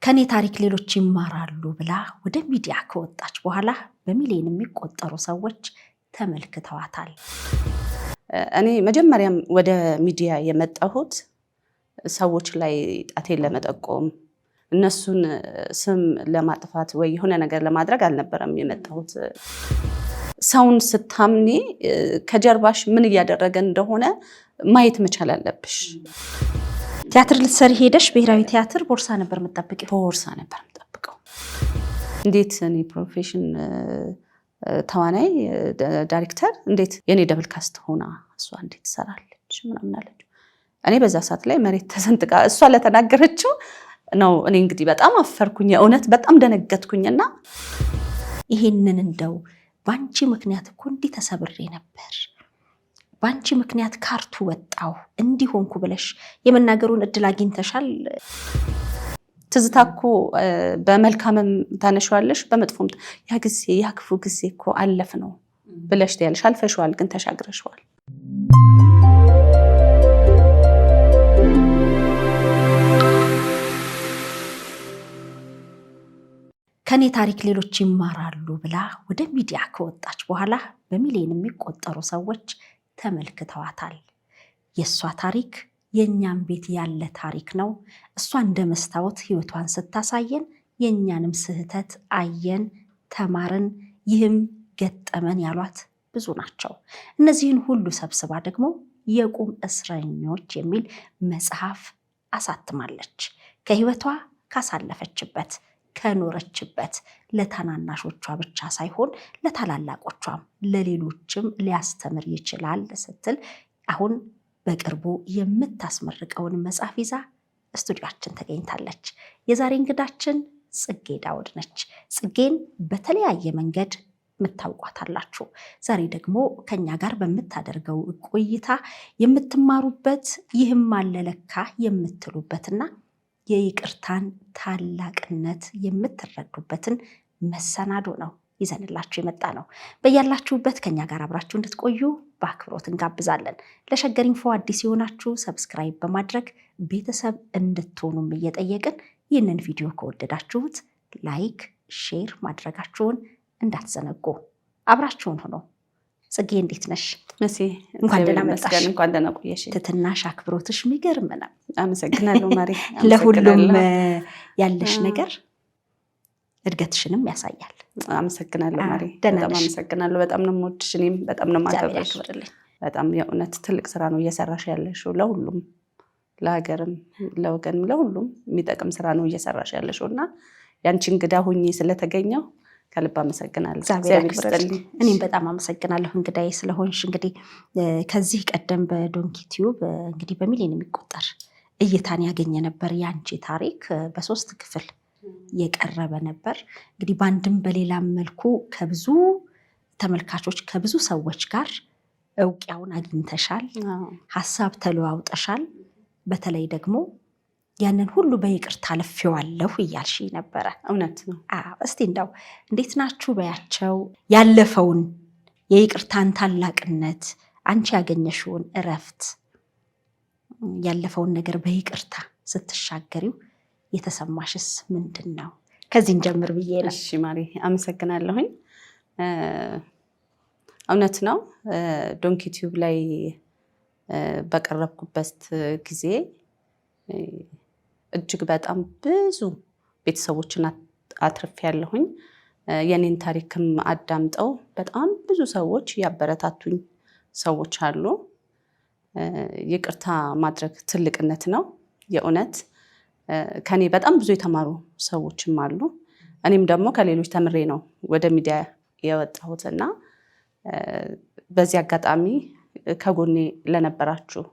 ከኔ ታሪክ ሌሎች ይማራሉ ብላ ወደ ሚዲያ ከወጣች በኋላ በሚሊዮን የሚቆጠሩ ሰዎች ተመልክተዋታል። እኔ መጀመሪያም ወደ ሚዲያ የመጣሁት ሰዎች ላይ ጣቴን ለመጠቆም እነሱን ስም ለማጥፋት ወይ የሆነ ነገር ለማድረግ አልነበረም የመጣሁት። ሰውን ስታምኒ ከጀርባሽ ምን እያደረገ እንደሆነ ማየት መቻል አለብሽ። ቲያትር ልትሰሪ ሄደሽ ብሔራዊ ቲያትር ቦርሳ ነበር የምትጠብቂው? ቦርሳ ነበር የምጠብቀው። እንዴት እኔ ፕሮፌሽን ተዋናይ ዳይሬክተር እንዴት የኔ ደብል ካስት ሆና እሷ እንዴት ትሰራለች ምናምን አለች። እኔ በዛ ሰዓት ላይ መሬት ተሰንጥቃ እሷ ለተናገረችው ነው እኔ እንግዲህ በጣም አፈርኩኝ። እውነት በጣም ደነገጥኩኝና ይሄንን እንደው ባንቺ ምክንያት እኮ እንዲህ ተሰብሬ ነበር፣ ባንቺ ምክንያት ካርቱ ወጣው እንዲሆንኩ ብለሽ የመናገሩን እድል አግኝተሻል? ትዝታ እኮ በመልካምም ታነሻለሽ በመጥፎም ያ ጊዜ ያ ክፉ ጊዜ እኮ አለፍ ነው ብለሽ ትያለሽ። አልፈሽዋል ግን ተሻግረሽዋል። ከኔ ታሪክ ሌሎች ይማራሉ ብላ ወደ ሚዲያ ከወጣች በኋላ በሚሊዮን የሚቆጠሩ ሰዎች ተመልክተዋታል። የእሷ ታሪክ የእኛም ቤት ያለ ታሪክ ነው። እሷ እንደ መስታወት ህይወቷን ስታሳየን የእኛንም ስህተት አየን፣ ተማርን፣ ይህም ገጠመን ያሏት ብዙ ናቸው። እነዚህን ሁሉ ሰብስባ ደግሞ የቁም እስረኞች የሚል መጽሐፍ አሳትማለች። ከህይወቷ ካሳለፈችበት ከኖረችበት ለታናናሾቿ ብቻ ሳይሆን ለታላላቆቿም ለሌሎችም ሊያስተምር ይችላል ስትል አሁን በቅርቡ የምታስመርቀውን መጽሐፍ ይዛ ስቱዲዮአችን ተገኝታለች። የዛሬ እንግዳችን ጽጌ ዳውድ ነች። ጽጌን በተለያየ መንገድ የምታውቋታላችሁ። ዛሬ ደግሞ ከኛ ጋር በምታደርገው ቆይታ የምትማሩበት ይህም አለለካ የምትሉበትና የይቅርታን ታላቅነት የምትረዱበትን መሰናዶ ነው ይዘንላችሁ የመጣ ነው። በያላችሁበት ከኛ ጋር አብራችሁ እንድትቆዩ በአክብሮት እንጋብዛለን። ለሸገር ኢንፎ አዲስ የሆናችሁ ሰብስክራይብ በማድረግ ቤተሰብ እንድትሆኑም እየጠየቅን ይህንን ቪዲዮ ከወደዳችሁት ላይክ፣ ሼር ማድረጋችሁን እንዳትዘነጉ። አብራችሁን ሆኖ ጽጌ እንዴት ነሽ? መሲ እንኳን ደህና መጣሽ። እንኳን ደህና ቆየሽ። ትትናሽ አክብሮትሽ የሚገርም ነው። አመሰግናለሁ ማሪ። ለሁሉም ያለሽ ነገር እድገትሽንም ያሳያል። አመሰግናለሁ ማሪ። በጣም አመሰግናለሁ። በጣም ነው የምወድሽ። እኔም በጣም ነው የማከብርሽ። በጣም የእውነት ትልቅ ስራ ነው እየሰራሽ ያለሽው። ለሁሉም ለሀገርም ለወገንም ለሁሉም የሚጠቅም ስራ ነው እየሰራሽ ያለሽው እና ያንቺ እንግዳ ሁኚ ስለተገኘው ከልብ አመሰግናለሁ። እኔም በጣም አመሰግናለሁ እንግዳዬ ስለሆንሽ። እንግዲህ ከዚህ ቀደም በዶንኪ ቲዩብ እንግዲህ በሚሊዮን የሚቆጠር እይታን ያገኘ ነበር። ያንቺ ታሪክ በ3 ክፍል የቀረበ ነበር። እንግዲህ በአንድም በሌላም መልኩ ከብዙ ተመልካቾች ከብዙ ሰዎች ጋር እውቂያውን አግኝተሻል፣ ሀሳብ ተለዋውጠሻል። በተለይ ደግሞ ያንን ሁሉ በይቅርታ አልፌዋለሁ እያልሽ ነበረ። እውነት ነው። እስቲ እንደው እንዴት ናችሁ በያቸው ያለፈውን የይቅርታን ታላቅነት፣ አንቺ ያገኘሽውን እረፍት፣ ያለፈውን ነገር በይቅርታ ስትሻገሪው የተሰማሽስ ምንድን ነው? ከዚህ እንጀምር ብዬ ነው። እሺ ማሪ አመሰግናለሁኝ። እውነት ነው ዶንኪ ቲዩብ ላይ በቀረብኩበት ጊዜ እጅግ በጣም ብዙ ቤተሰቦችን አትርፌያለሁኝ። የኔን ታሪክም አዳምጠው በጣም ብዙ ሰዎች ያበረታቱኝ ሰዎች አሉ። ይቅርታ ማድረግ ትልቅነት ነው የእውነት። ከኔ በጣም ብዙ የተማሩ ሰዎችም አሉ። እኔም ደግሞ ከሌሎች ተምሬ ነው ወደ ሚዲያ የወጣሁትና በዚህ አጋጣሚ ከጎኔ ለነበራችሁ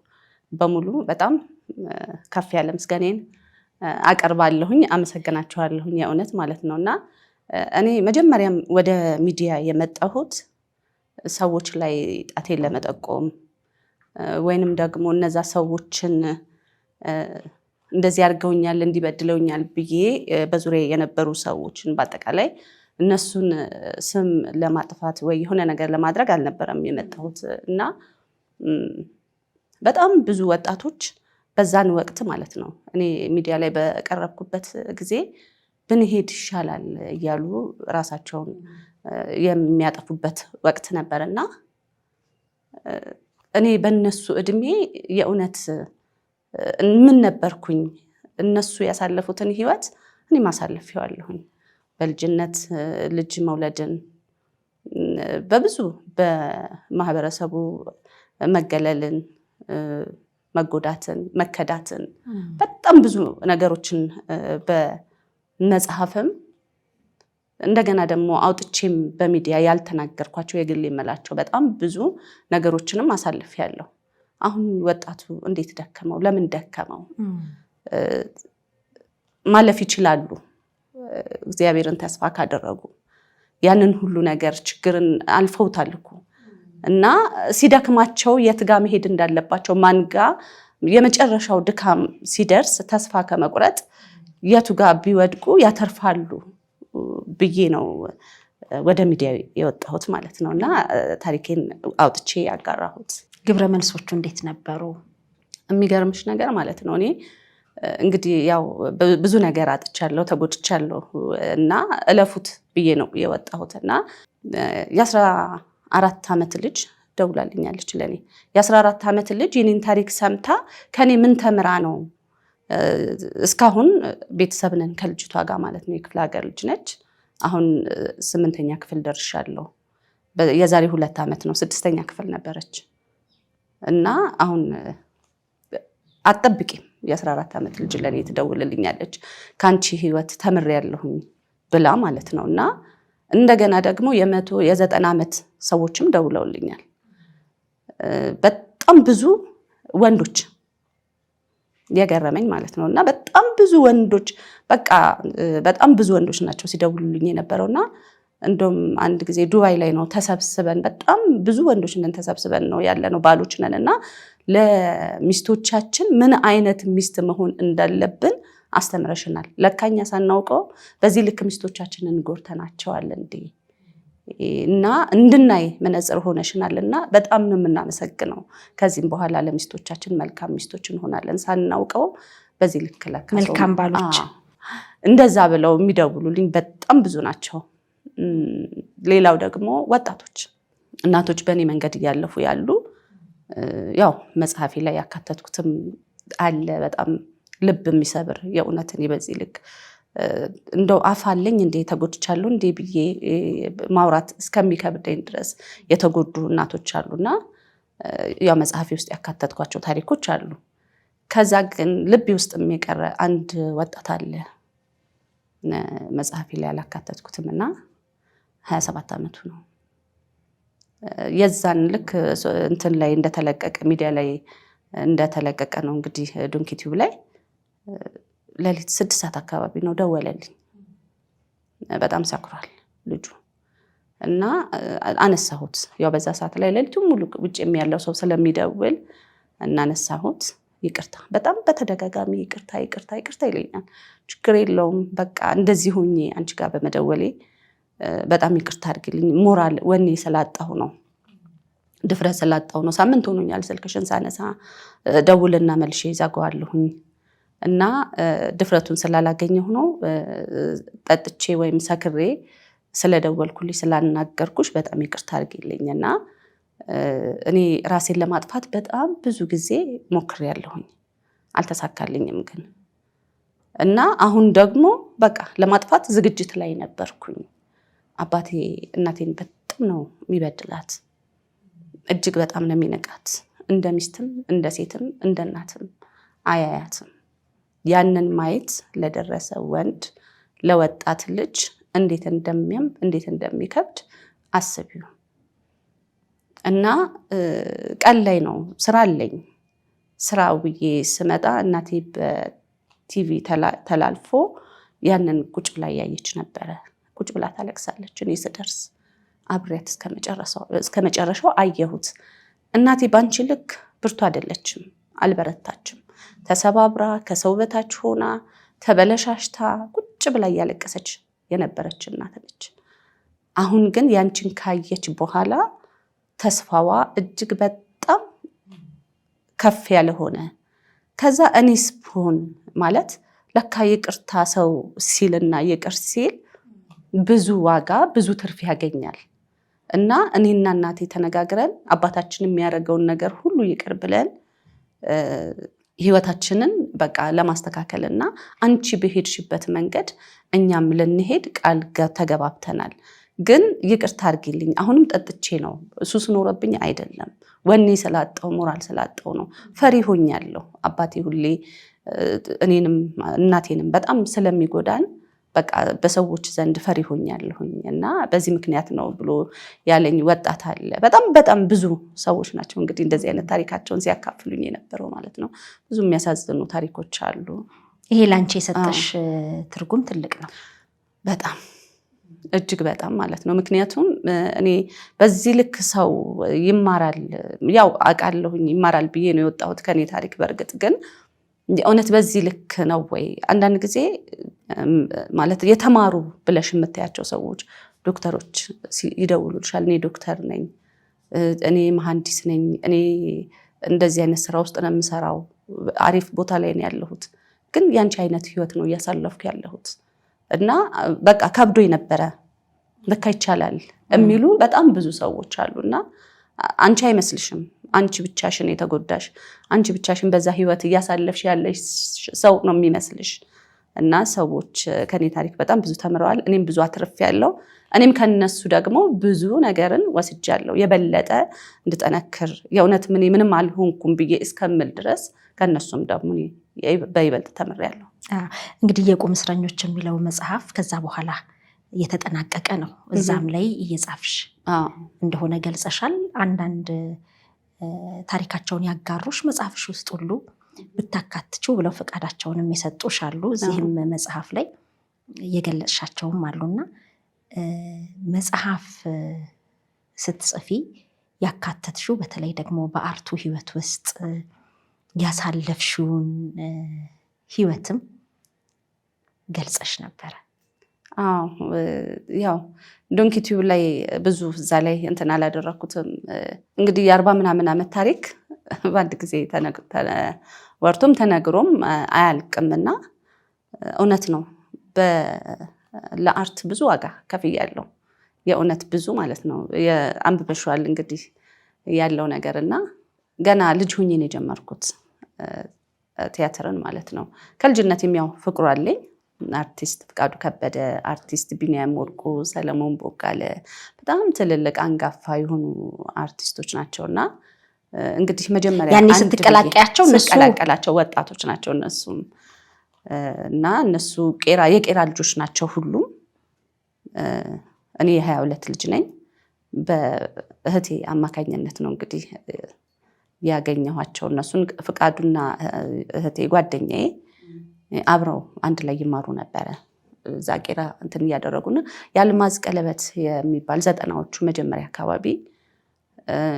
በሙሉ በጣም ከፍ ያለ ምስጋናዬን አቀርባለሁኝ። አመሰግናችኋለሁኝ የእውነት ማለት ነውና እኔ መጀመሪያም ወደ ሚዲያ የመጣሁት ሰዎች ላይ ጣቴን ለመጠቆም ወይንም ደግሞ እነዛ ሰዎችን እንደዚህ አድርገውኛል እንዲበድለውኛል ብዬ በዙሪያ የነበሩ ሰዎችን በአጠቃላይ እነሱን ስም ለማጥፋት ወይ የሆነ ነገር ለማድረግ አልነበረም የመጣሁት እና በጣም ብዙ ወጣቶች በዛን ወቅት ማለት ነው እኔ ሚዲያ ላይ በቀረብኩበት ጊዜ ብንሄድ ይሻላል እያሉ ራሳቸውን የሚያጠፉበት ወቅት ነበርና እኔ በእነሱ እድሜ የእውነት ምን ነበርኩኝ? እነሱ ያሳለፉትን ህይወት እኔ ማሳለፊያለሁኝ። በልጅነት ልጅ መውለድን በብዙ በማህበረሰቡ መገለልን፣ መጎዳትን፣ መከዳትን በጣም ብዙ ነገሮችን በመጽሐፍም እንደገና ደግሞ አውጥቼም በሚዲያ ያልተናገርኳቸው የግል የምላቸው በጣም ብዙ ነገሮችንም አሳልፌያለሁ። አሁን ወጣቱ እንዴት ደከመው? ለምን ደከመው? ማለፍ ይችላሉ እግዚአብሔርን ተስፋ ካደረጉ። ያንን ሁሉ ነገር ችግርን አልፈውታል እኮ እና ሲደክማቸው የት ጋር መሄድ እንዳለባቸው ማንጋ የመጨረሻው ድካም ሲደርስ ተስፋ ከመቁረጥ የቱ ጋር ቢወድቁ ያተርፋሉ ብዬ ነው ወደ ሚዲያ የወጣሁት ማለት ነው። እና ታሪኬን አውጥቼ ያጋራሁት። ግብረ መልሶቹ እንዴት ነበሩ? የሚገርምሽ ነገር ማለት ነው እኔ እንግዲህ ያው ብዙ ነገር አጥቻለሁ፣ ተጎድቻለሁ እና እለፉት ብዬ ነው የወጣሁት። እና የ14 ዓመት ልጅ ደውላልኛለች ለኔ። የ14 ዓመት ልጅ የኔን ታሪክ ሰምታ ከኔ ምን ተምራ ነው? እስካሁን ቤተሰብ ነን ከልጅቷ ጋር ማለት ነው። የክፍለ ሀገር ልጅ ነች። አሁን 8ኛ ክፍል ደርሻለሁ። የዛሬ 2 ዓመት ነው 6ኛ ክፍል ነበረች። እና አሁን አትጠብቂም የ14 ዓመት ልጅ ለኔ ትደውልልኛለች ካንቺ ህይወት ተምሬያለሁኝ ብላ ማለት ነው። እና እንደገና ደግሞ የ90 ዓመት ሰዎችም ደውለውልኛል። በጣም ብዙ ወንዶች የገረመኝ ማለት ነው። እና በጣም ብዙ ወንዶች በቃ በጣም ብዙ ወንዶች ናቸው ሲደውሉልኝ የነበረውና እንደውም አንድ ጊዜ ዱባይ ላይ ነው ተሰብስበን በጣም ብዙ ወንዶች ነን ተሰብስበን ነው ያለነው ባሎች ነን እና ለሚስቶቻችን ምን አይነት ሚስት መሆን እንዳለብን አስተምረሽናል። ለካኛ ሳናውቀው በዚህ ልክ ሚስቶቻችንን ጎርተናቸዋል እንዴ እና እንድናይ መነጽር ሆነሽናልና በጣም ነው የምናመሰግነው። ከዚህም በኋላ ለሚስቶቻችን መልካም ሚስቶች እንሆናለን። ሳናውቀው በዚህ ልክ ለካ መልካም ባሎች እንደዛ ብለው የሚደውሉልኝ በጣም ብዙ ናቸው። ሌላው ደግሞ ወጣቶች እናቶች በእኔ መንገድ እያለፉ ያሉ ያው መጽሐፌ ላይ ያካተትኩትም አለ። በጣም ልብ የሚሰብር የእውነት እኔ በዚህ ልክ እንደው አፋለኝ እንዴ ተጎድቻለሁ እንዴ ብዬ ማውራት እስከሚከብደኝ ድረስ የተጎዱ እናቶች አሉና ያው መጽሐፌ ውስጥ ያካተትኳቸው ታሪኮች አሉ። ከዛ ግን ልቤ ውስጥ የሚቀረ አንድ ወጣት አለ መጽሐፌ ላይ ያላካተትኩትምና 27 ዓመቱ ነው። የዛን ልክ እንትን ላይ እንደተለቀቀ ሚዲያ ላይ እንደተለቀቀ ነው እንግዲህ ዶንኪ ቲዩብ ላይ ለሊት 6 ሰዓት አካባቢ ነው ደወለልኝ። በጣም ሰክሯል ልጁ እና አነሳሁት። ያው በዛ ሰዓት ላይ ለሊቱን ሙሉ ውጭ የሚያለው ሰው ስለሚደውል እናነሳሁት። ይቅርታ በጣም በተደጋጋሚ ይቅርታ ይለኛል። ችግር የለውም በቃ እንደዚህ ሆኜ አንቺ ጋር በመደወሌ በጣም ይቅርታ አድርግልኝ። ሞራል ወኔ ስላጣሁ ነው፣ ድፍረት ስላጣሁ ነው። ሳምንት ሆኖኛል ስልክሽን ሳነሳ ደውልና መልሼ ይዘጋዋለሁኝ እና ድፍረቱን ስላላገኘሁ ነው። ጠጥቼ ወይም ሰክሬ ስለደወልኩልኝ ስላናገርኩሽ በጣም ይቅርታ አድርግልኝና እኔ ራሴን ለማጥፋት በጣም ብዙ ጊዜ ሞክሬያለሁኝ፣ አልተሳካልኝም ግን እና አሁን ደግሞ በቃ ለማጥፋት ዝግጅት ላይ ነበርኩኝ። አባቴ እናቴን በጣም ነው የሚበድላት፣ እጅግ በጣም ነው የሚነቃት። እንደ ሚስትም እንደ ሴትም እንደ እናትም አያያትም። ያንን ማየት ለደረሰ ወንድ ለወጣት ልጅ እንዴት እንደሚከብድ አስቢው። እና ቀን ላይ ነው ስራ አለኝ። ስራው ብዬ ስመጣ እናቴ በቲቪ ተላልፎ ያንን ቁጭ ብላ ያየች ነበረ። ቁጭ ብላ ታለቅሳለች። እኔ ስደርስ አብሬያት እስከ መጨረሻው አየሁት። እናቴ ባንቺ ልክ ብርቱ አይደለችም፣ አልበረታችም። ተሰባብራ ከሰው በታች ሆና ተበለሻሽታ ቁጭ ብላ እያለቀሰች የነበረች እናት ነች። አሁን ግን ያንቺን ካየች በኋላ ተስፋዋ እጅግ በጣም ከፍ ያለ ሆነ። ከዛ እኔስ ብሆን ማለት ለካ ይቅርታ ሰው ሲልና ይቅር ሲል ብዙ ዋጋ ብዙ ትርፍ ያገኛል እና እኔና እናቴ ተነጋግረን አባታችን የሚያደርገውን ነገር ሁሉ ይቅር ብለን ህይወታችንን በቃ ለማስተካከልና አንቺ በሄድሽበት መንገድ እኛም ልንሄድ ቃል ተገባብተናል። ግን ይቅርታ አድርጊልኝ አሁንም ጠጥቼ ነው ሱስ ኖረብኝ አይደለም ወኔ ስላጣው ሞራል ስላጣው ነው ፈሪ ሆኛለሁ አባቴ ሁሌ እኔንም እናቴንም በጣም ስለሚጎዳን በቃ በሰዎች ዘንድ ፈሪ ሆኛለሁኝ እና በዚህ ምክንያት ነው ብሎ ያለኝ ወጣት አለ። በጣም ብዙ ሰዎች ናቸው እንግዲህ እንደዚህ አይነት ታሪካቸውን ሲያካፍሉኝ የነበረው ማለት ነው። ብዙ የሚያሳዝኑ ታሪኮች አሉ። ይሄ ላንቺ የሰጠሽ ትርጉም ትልቅ ነው በጣም እጅግ በጣም ማለት ነው። ምክንያቱም እኔ በዚህ ልክ ሰው ይማራል ያው አውቃለሁኝ ይማራል ብዬ ነው የወጣሁት ከኔ ታሪክ። በእርግጥ ግን እውነት በዚህ ልክ ነው ወይ? አንዳንድ ጊዜ ማለት የተማሩ ብለሽ የምታያቸው ሰዎች ዶክተሮች ይደውሉልሻል። እኔ ዶክተር ነኝ፣ እኔ መሐንዲስ ነኝ፣ እኔ እንደዚህ አይነት ስራ ውስጥ ነው የምሰራው፣ አሪፍ ቦታ ላይ ነው ያለሁት፣ ግን ያንቺ አይነት ህይወት ነው እያሳለፍኩ ያለሁት እና በቃ ከብዶኝ ነበረ ለካ ይቻላል የሚሉ በጣም ብዙ ሰዎች አሉና አንቺ አይመስልሽም አንቺ ብቻሽን የተጎዳሽ አንቺ ብቻሽን በዛ ህይወት እያሳለፍሽ ያለሽ ሰው ነው የሚመስልሽ። እና ሰዎች ከኔ ታሪክ በጣም ብዙ ተምረዋል። እኔም ብዙ አትርፌያለሁ። እኔም ከነሱ ደግሞ ብዙ ነገርን ወስጃለሁ የበለጠ እንድጠነክር የእውነት ምንም አልሆንኩም ብዬ እስከምል ድረስ ከነሱም ደግሞ በይበልጥ ተምሬያለሁ። እንግዲህ የቁም እስረኞች የሚለው መጽሐፍ ከዛ በኋላ የተጠናቀቀ ነው። እዛም ላይ እየጻፍሽ እንደሆነ ገልጸሻል። አንዳንድ ታሪካቸውን ያጋሩሽ መጽሐፍሽ ውስጥ ሁሉ ብታካትችው ብለው ፈቃዳቸውን የሚሰጡሽ አሉ። እዚህም መጽሐፍ ላይ የገለጽሻቸውም አሉና መጽሐፍ ስትጽፊ ያካተትሽው በተለይ ደግሞ በአርቱ ህይወት ውስጥ ያሳለፍሽውን ህይወትም ገልጸሽ ነበረ። ያው ዶንኪ ቲዩብ ላይ ብዙ እዛ ላይ እንትን አላደረኩትም። እንግዲህ የ40 ምናምን ዓመት ታሪክ በአንድ ጊዜ ወርቶም ተነግሮም አያልቅምና እውነት ነው። ለአርት ብዙ ዋጋ ከፍያለሁ። የእውነት ብዙ ማለት ነው። አንብበሽዋል እንግዲህ ያለው ነገርና ገና ልጅ ሆኜ ነው የጀመርኩት ቲያትርን ማለት ነው። ከልጅነት የሚያው ፍቅሩ አለኝ። አርቲስት ፍቃዱ ከበደ፣ አርቲስት ቢኒያም ወርቁ፣ ሰለሞን ቦጋለ በጣም ትልልቅ አንጋፋ የሆኑ አርቲስቶች ናቸውና እንግዲህ መጀመሪያ ያኔ ስትቀላቀያቸው ስቀላቀላቸው ወጣቶች ናቸው እነሱም እና እነሱ የቄራ ልጆች ናቸው ሁሉም። እኔ የ22 ልጅ ነኝ። በእህቴ አማካኝነት ነው እንግዲህ ያገኘኋቸው እነሱን። ፍቃዱና እህቴ ጓደኛዬ አብረው አንድ ላይ ይማሩ ነበረ። እዛ ቄራ እንትን እያደረጉና የአልማዝ ቀለበት የሚባል 90ዎቹ መጀመሪያ አካባቢ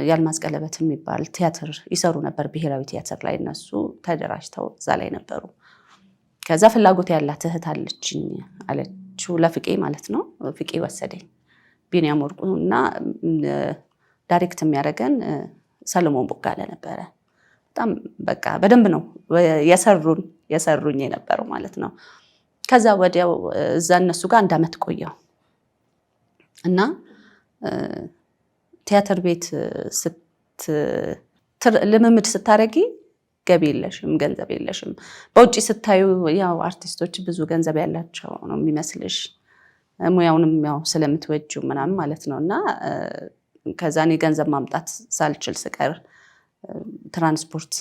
የአልማዝ ቀለበት የሚባል ቲያትር ይሰሩ ነበር ብሔራዊ ቲያትር ላይ። እነሱ ተደራጅተው እዛ ላይ ነበሩ። ከዛ ፍላጎት ያላት እህት አለችኝ አለችው ለፍቄ ማለት ነው። ፍቄ ወሰደኝ። ቢኒያም ወርቁ እና ዳይሬክት የሚያደርገን ሰለሞን ቦጋለ ነበረ። በጣም በቃ በደንብ ነው የሰሩኝ የነበረው ማለት ነው። ከዛ ወዲያው እዛ እነሱ ጋር 1 ዓመት ቆየው እና ቲያትር ቤት ልምምድ ስታረጊ ገቢ የለሽም፣ ገንዘብ የለሽም። በውጭ ስታዩ ያው አርቲስቶች ብዙ ገንዘብ ያላቸው ነው የሚመስልሽ፣ ሙያውንም ያው ስለምትወጂው ምናምን ማለት ነው። እና ከዛ እኔ ገንዘብ ማምጣት ሳልችል ስቀር ትራንስፖርት፣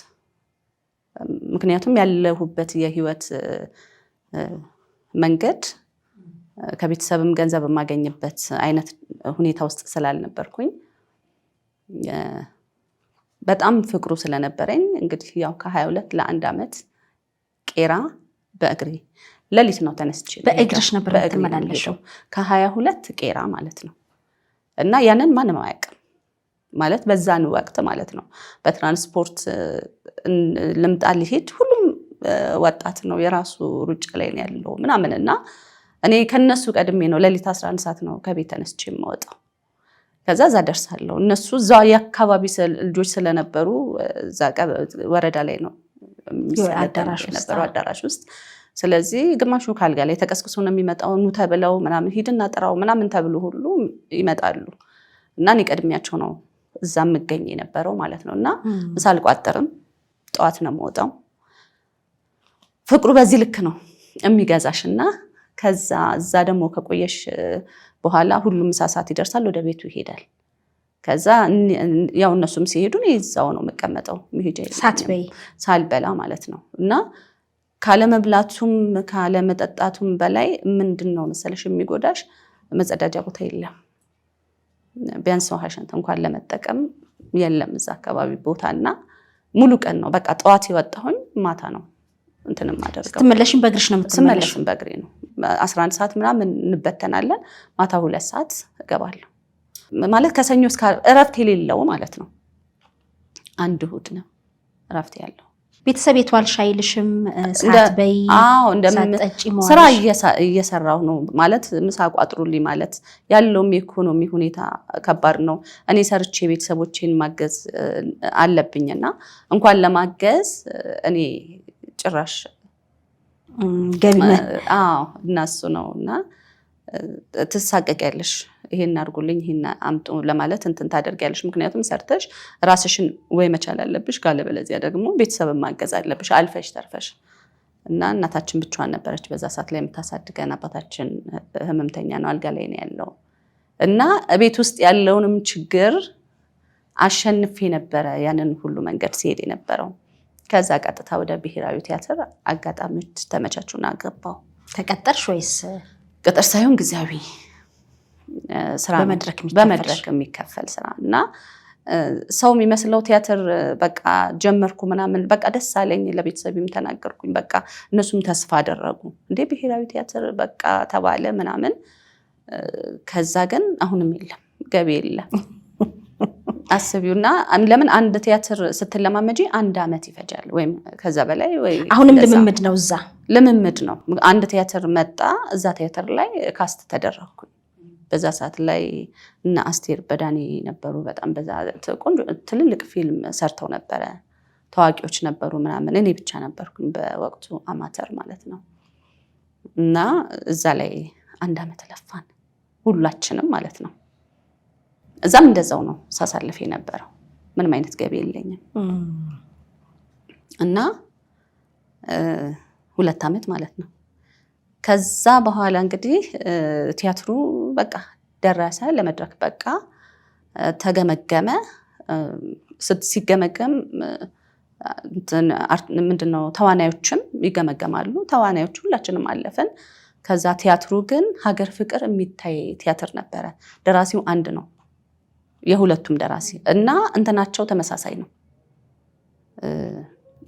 ምክንያቱም ያለሁበት የህይወት መንገድ ከቤተሰብም ገንዘብ የማገኝበት አይነት ሁኔታ ውስጥ ስላልነበርኩኝ በጣም ፍቅሩ ስለነበረኝ እንግዲህ ያው ከ22 ለ1 ዓመት ቄራ በእግሬ ሌሊት ነው ተነስቼ በእግርሽ ነበር ተመላለሽው ከ22 ቄራ ማለት ነው። እና ያንን ማንም አያውቅም ማለት በዛን ወቅት ማለት ነው። በትራንስፖርት ልምጣ ሊሄድ ሁሉም ወጣት ነው የራሱ ሩጫ ላይ ነው ያለው ምናምን። እና እኔ ከነሱ ቀድሜ ነው ሌሊት 11 ሰዓት ነው ከቤት ተነስቼ የምወጣው። ከዛ እዛ ደርሳለሁ። እነሱ እዛ የአካባቢ ልጆች ስለነበሩ እዛ ወረዳ ላይ ነው የነበረው አዳራሽ ውስጥ። ስለዚህ ግማሹ ካልጋ ላይ ተቀስቅሶ ነው የሚመጣው። ኑ ተብለው ምናምን ሂድና ጥራው ምናምን ተብሎ ሁሉ ይመጣሉ እና እኔ ቀድሚያቸው ነው እዛ የምገኝ የነበረው ማለት ነው። እና ምሳ አልቋጥርም፣ ጠዋት ነው የምወጣው። ፍቅሩ በዚህ ልክ ነው የሚገዛሽ እና ከዛ እዛ ደግሞ ከቆየሽ በኋላ ሁሉም ምሳ ሰዓት ይደርሳል፣ ወደ ቤቱ ይሄዳል። ከዛ ያው እነሱም ሲሄዱ እኔ እዛው ነው የምቀመጠው፣ ሳልበላ ማለት ነው። እና ካለመብላቱም ካለመጠጣቱም በላይ ምንድነው መሰለሽ የሚጎዳሽ መጸዳጃ ቦታ የለም። ቢያንስ ውሃ ሽንት እንኳን ለመጠቀም የለም እዛ አካባቢ ቦታና ሙሉ ቀን ነው በቃ ጠዋት የወጣሁኝ ማታ ነው እንትንም አደርገው። ስትመለሽም በእግርሽ ነው የምትመለሽው? ስመለሽም በእግሬ ነው። 11 ሰዓት ምናምን እንበተናለን። ማታ 2 ሰዓት እገባለሁ። ማለት ከሰኞ እስከ ዓርብ እረፍት የሌለው ማለት ነው። አንድ እሑድ ነው እረፍት ያለው። ቤተሰብ የትዋልሽ አይልሽም? ሰዓት በይ ሳትጠጪ መዋልሽ? ስራ እየሰራሁ ነው ማለት ምሳ ቋጥሩልኝ ማለት ያለውም የኢኮኖሚ ሁኔታ ከባድ ነው። እኔ ሰርቼ ቤተሰቦቼን ማገዝ አለብኝና እንኳን ለማገዝ እኔ ጭራሽ ገቢ እናሱ ነውና ትሳቀቂያለሽ። ይሄን አድርጉልኝ ይሄን አምጡ ለማለት እንትን ታደርጊያለሽ። ምክንያቱም ሰርተሽ ራስሽን ወይ መቻል አለብሽ፣ ካለበለዚያ ደግሞ ቤተሰብን ማገዝ አለብሽ አልፈሽ ተርፈሽ። እና እናታችን ብቻዋን ነበረች በዛ ሰዓት ላይ የምታሳድገን። አባታችን ህመምተኛ ነው፣ አልጋ ላይ ነው ያለው። እና ቤት ውስጥ ያለውንም ችግር አሸንፌ ነበረ ያንን ሁሉ መንገድ ሲሄድ የነበረው። ከዛ ቀጥታ ወደ ብሔራዊ ቲያትር አጋጣሚዎች ተመቻቹና ገባሁ። ተቀጠርሽ ወይስ? ቅጥር ሳይሆን ጊዜያዊ ስራ፣ በመድረክ የሚከፈል ስራ። እና ሰው የሚመስለው ቲያትር በቃ ጀመርኩ ምናምን በቃ ደስ አለኝ፣ ለቤተሰብም ተናገርኩኝ። በቃ እነሱም ተስፋ አደረጉ፣ እንዴ ብሔራዊ ቲያትር በቃ ተባለ ምናምን። ከዛ ግን አሁንም የለም ገቢ የለም። አስቢውና ለምን አንድ ቲያትር ስትለማመጂ 1 ዓመት ይፈጃል ወይም ከዛ በላይ። ወይ አሁንም ልምምድ ነው፣ እዛ ልምምድ ነው። አንድ ቲያትር መጣ፣ እዛ ቲያትር ላይ ካስት ተደረኩኝ። በዛ ሰዓት ላይ እና አስቴር በዳኔ ነበሩ። በጣም በዛ ቆንጆ ትልልቅ ፊልም ሰርተው ነበረ፣ ታዋቂዎች ነበሩ ምናምን። እኔ ብቻ ነበርኩኝ በወቅቱ አማተር ማለት ነው። እና እዛ ላይ 1 ዓመት ለፋን ሁላችንም ማለት ነው። እዛም እንደዛው ነው ሳሳልፍ የነበረው። ምንም አይነት ገቢ የለኝም። እና 2 ዓመት ማለት ነው። ከዛ በኋላ እንግዲህ ቲያትሩ በቃ ደረሰ፣ ለመድረክ በቃ ተገመገመ። ሲገመገም ምንድነው ተዋናዮችም ይገመገማሉ። ተዋናዮች ሁላችንም አለፈን። ከዛ ቲያትሩ ግን ሀገር ፍቅር የሚታይ ቲያትር ነበረ። ደራሲው አንድ ነው፣ የሁለቱም ደራሲ እና እንትናቸው ተመሳሳይ ነው።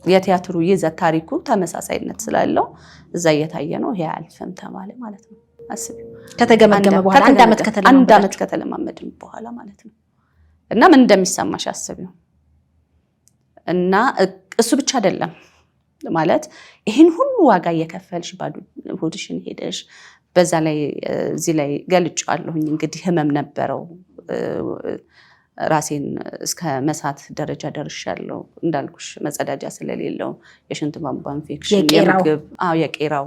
የቲያትሩ ይዘት ታሪኩ ተመሳሳይነት ስላለው እዛ እየታየ ነው። ይሄ አልፈም ተባለ ማለት ነው። አስቢ፣ ከተገመገመ በኋላ 1 ዓመት ከተለማመድን በኋላ ማለት ነው። እና ምን እንደሚሰማሽ አስቢው። እና እሱ ብቻ አይደለም ማለት ይሄን ሁሉ ዋጋ እየከፈልሽ ባዶ ሆድሽን ሄደሽ በዛ ላይ እዚህ ላይ ገልጫለሁኝ። እንግዲህ ህመም ነበረው፣ ራሴን እስከ መሳት ደረጃ ደርሻለሁ። እንዳልኩሽ መጸዳጃ ስለሌለው የሽንት ቧንቧ ኢንፌክሽን፣ የቄራው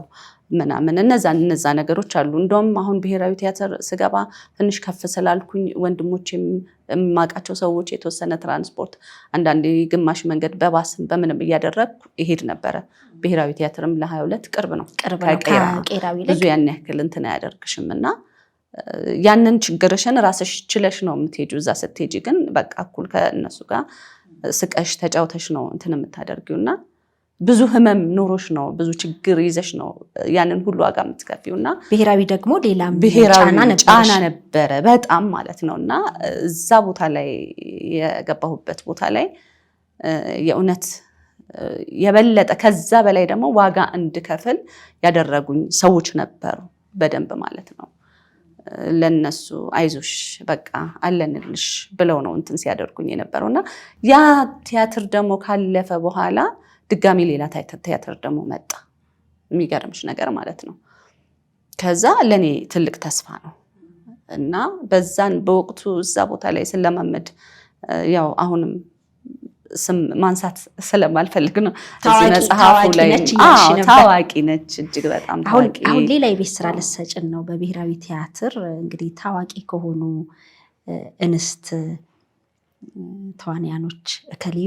ምናምን እነዛ ነገሮች አሉ። እንደውም አሁን ብሔራዊ ቲያትር ስገባ ትንሽ ከፍ ስላልኩኝ ወንድሞቼም የማውቃቸው ሰዎች የተወሰነ ትራንስፖርት አንዳንዴ ግማሽ መንገድ በባስም በምንም እያደረግኩ ይሄድ ነበረ። ብሔራዊ ቲያትርም ለ22 ቅርብ ነው፣ ከቄራው ብዙ ያን ያክል እንትን አያደርግሽም። እና ያንን ችግርሽን ራስሽ ችለሽ ነው የምትሄጂው። እዛ ስትሄጂ ግን በቃ እኩል ከእነሱ ጋር ስቀሽ ተጫውተሽ ነው እንትን የምታደርጊውና ብዙ ህመም ኖሮሽ ነው፣ ብዙ ችግር ይዘሽ ነው ያንን ሁሉ ዋጋ የምትከፊውና ብሔራዊ ደግሞ ሌላም ጫና ነበረ በጣም ማለት ነውና እዛ ቦታ ላይ የገባሁበት ቦታ ላይ የእውነት የበለጠ ከዛ በላይ ደግሞ ዋጋ እንድከፍል ያደረጉኝ ሰዎች ነበሩ በደንብ ማለት ነው። ለነሱ አይዞሽ በቃ አለንልሽ ብለው ነው እንትን ሲያደርጉኝ የነበረውና ያ ቲያትር ደግሞ ካለፈ በኋላ ድጋሚ ሌላ ቲያትር ደግሞ መጣ። የሚገርምሽ ነገር ማለት ነው። ከዛ ለኔ ትልቅ ተስፋ ነው እና በዛን በወቅቱ እዛ ቦታ ላይ ስለማመድ ያው አሁንም ስም ማንሳት ስለማልፈልግ ነው። እዚህ መጽሐፉ ላይ ታዋቂ ነች፣ እጅግ በጣም ታዋቂ። አሁን ሌላ የቤት ስራ ልትሰጭን ነው በብሔራዊ ቲያትር። እንግዲህ ታዋቂ ከሆኑ እንስት ተዋንያኖች እከሌ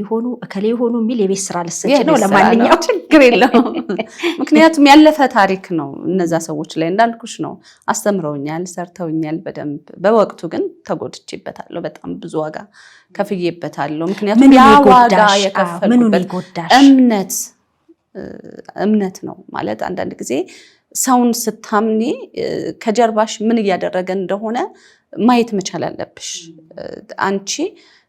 ሆኑ የሚል የቤት ስራ ልትሰጭ ነው። ለማንኛውም ችግር የለውም፣ ምክንያቱም ያለፈ ታሪክ ነው። እነዛ ሰዎች ላይ እንዳልኩሽ ነው፣ አስተምረውኛል፣ ሰርተውኛል በደንብ። በወቅቱ ግን ተጎድቼበታለሁ፣ በጣም ብዙ ዋጋ ከፍዬበታለሁ። ምክንያቱም ያ ዋጋ የከፈልኩበት እምነት ነው ማለት። አንዳንድ ጊዜ ሰውን ስታምኒ ከጀርባሽ ምን እያደረገ እንደሆነ ማየት መቻል አለብሽ። አንቺ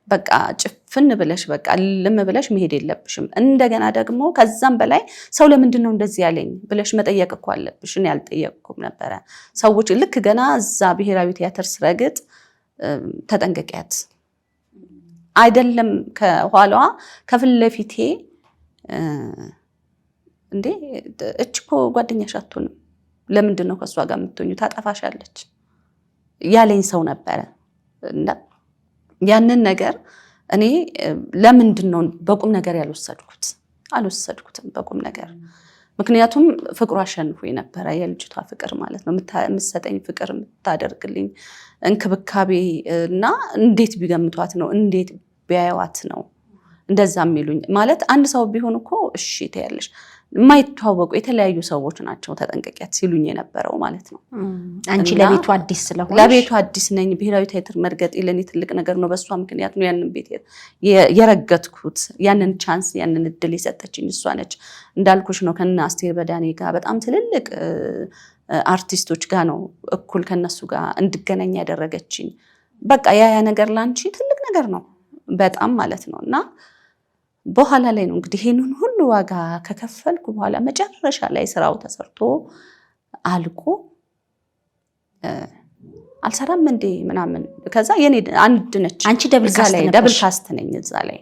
በቃ ጭፍን ብለሽ በቃ ልም ብለሽ መሄድ የለብሽም። እንደገና ደግሞ ከዛም በላይ ሰው ለምንድን ነው እንደዚህ ያለኝ ብለሽ መጠየቅ እኮ አለብሽ። እኔ አልጠየቅኩም ነበረ። ሰዎች ልክ ገና እዛ ብሔራዊ ቲያትር ስረግጥ ተጠንቀቂያት አይደለም ከኋላዋ ከፊት ለፊቴ እንዴ እች እኮ ጓደኛሽ አትሆንም፣ ለምንድን ነው ከእሷ ጋር የምትሆኙ? ታጠፋሻለች ያለኝ ሰው ነበረ። እና ያንን ነገር እኔ ለምንድን ነው በቁም ነገር አልወሰድኩትም በቁም ነገር። ምክንያቱም ፍቅሩ አሸንፎ የነበረ የልጅቷ ፍቅር ማለት ነው፣ የምትሰጠኝ ፍቅር፣ የምታደርግልኝ እንክብካቤ እና እንዴት ቢገምቷት ነው እንዴት ቢያዩዋት ነው እንደዛ የሚሉኝ። ማለት አንድ ሰው ቢሆን እኮ እሺ ትያለሽ፣ የማይተዋወቁ የተለያዩ ሰዎች ናቸው ተጠንቀቂያት ሲሉኝ የነበረው ማለት ነው። አንቺ ለቤቱ አዲስ ስለሆንሽ? ለቤቱ አዲስ ነኝ። ብሔራዊ ቲያትር መርገጥ ለኔ ትልቅ ነገር ነው። በእሷ ምክንያት ነው ያንን ቤት የረገጥኩት። ያንን ቻንስ ያንን እድል የሰጠችኝ እሷ ነች። እንዳልኩሽ ነው ከነ አስቴር በዳኔ ጋር በጣም ትልልቅ አርቲስቶች ጋር ነው እኩል ከነሱ ጋር እንድገናኝ ያደረገችኝ። በቃ ያ ነገር ላንቺ ትልቅ ነገር ነው በጣም ማለት ነው። እና በኋላ ላይ ነው እንግዲህ ይሄንን ሁሉ ዋጋ ከከፈልኩ በኋላ መጨረሻ ላይ ስራው ተሰርቶ አልቆ አልሰራም እንዴ ምናምን። ከዛ የኔ አንድ ነች፣ አንቺ ደብል ካስት ነኝ እዛ ላይ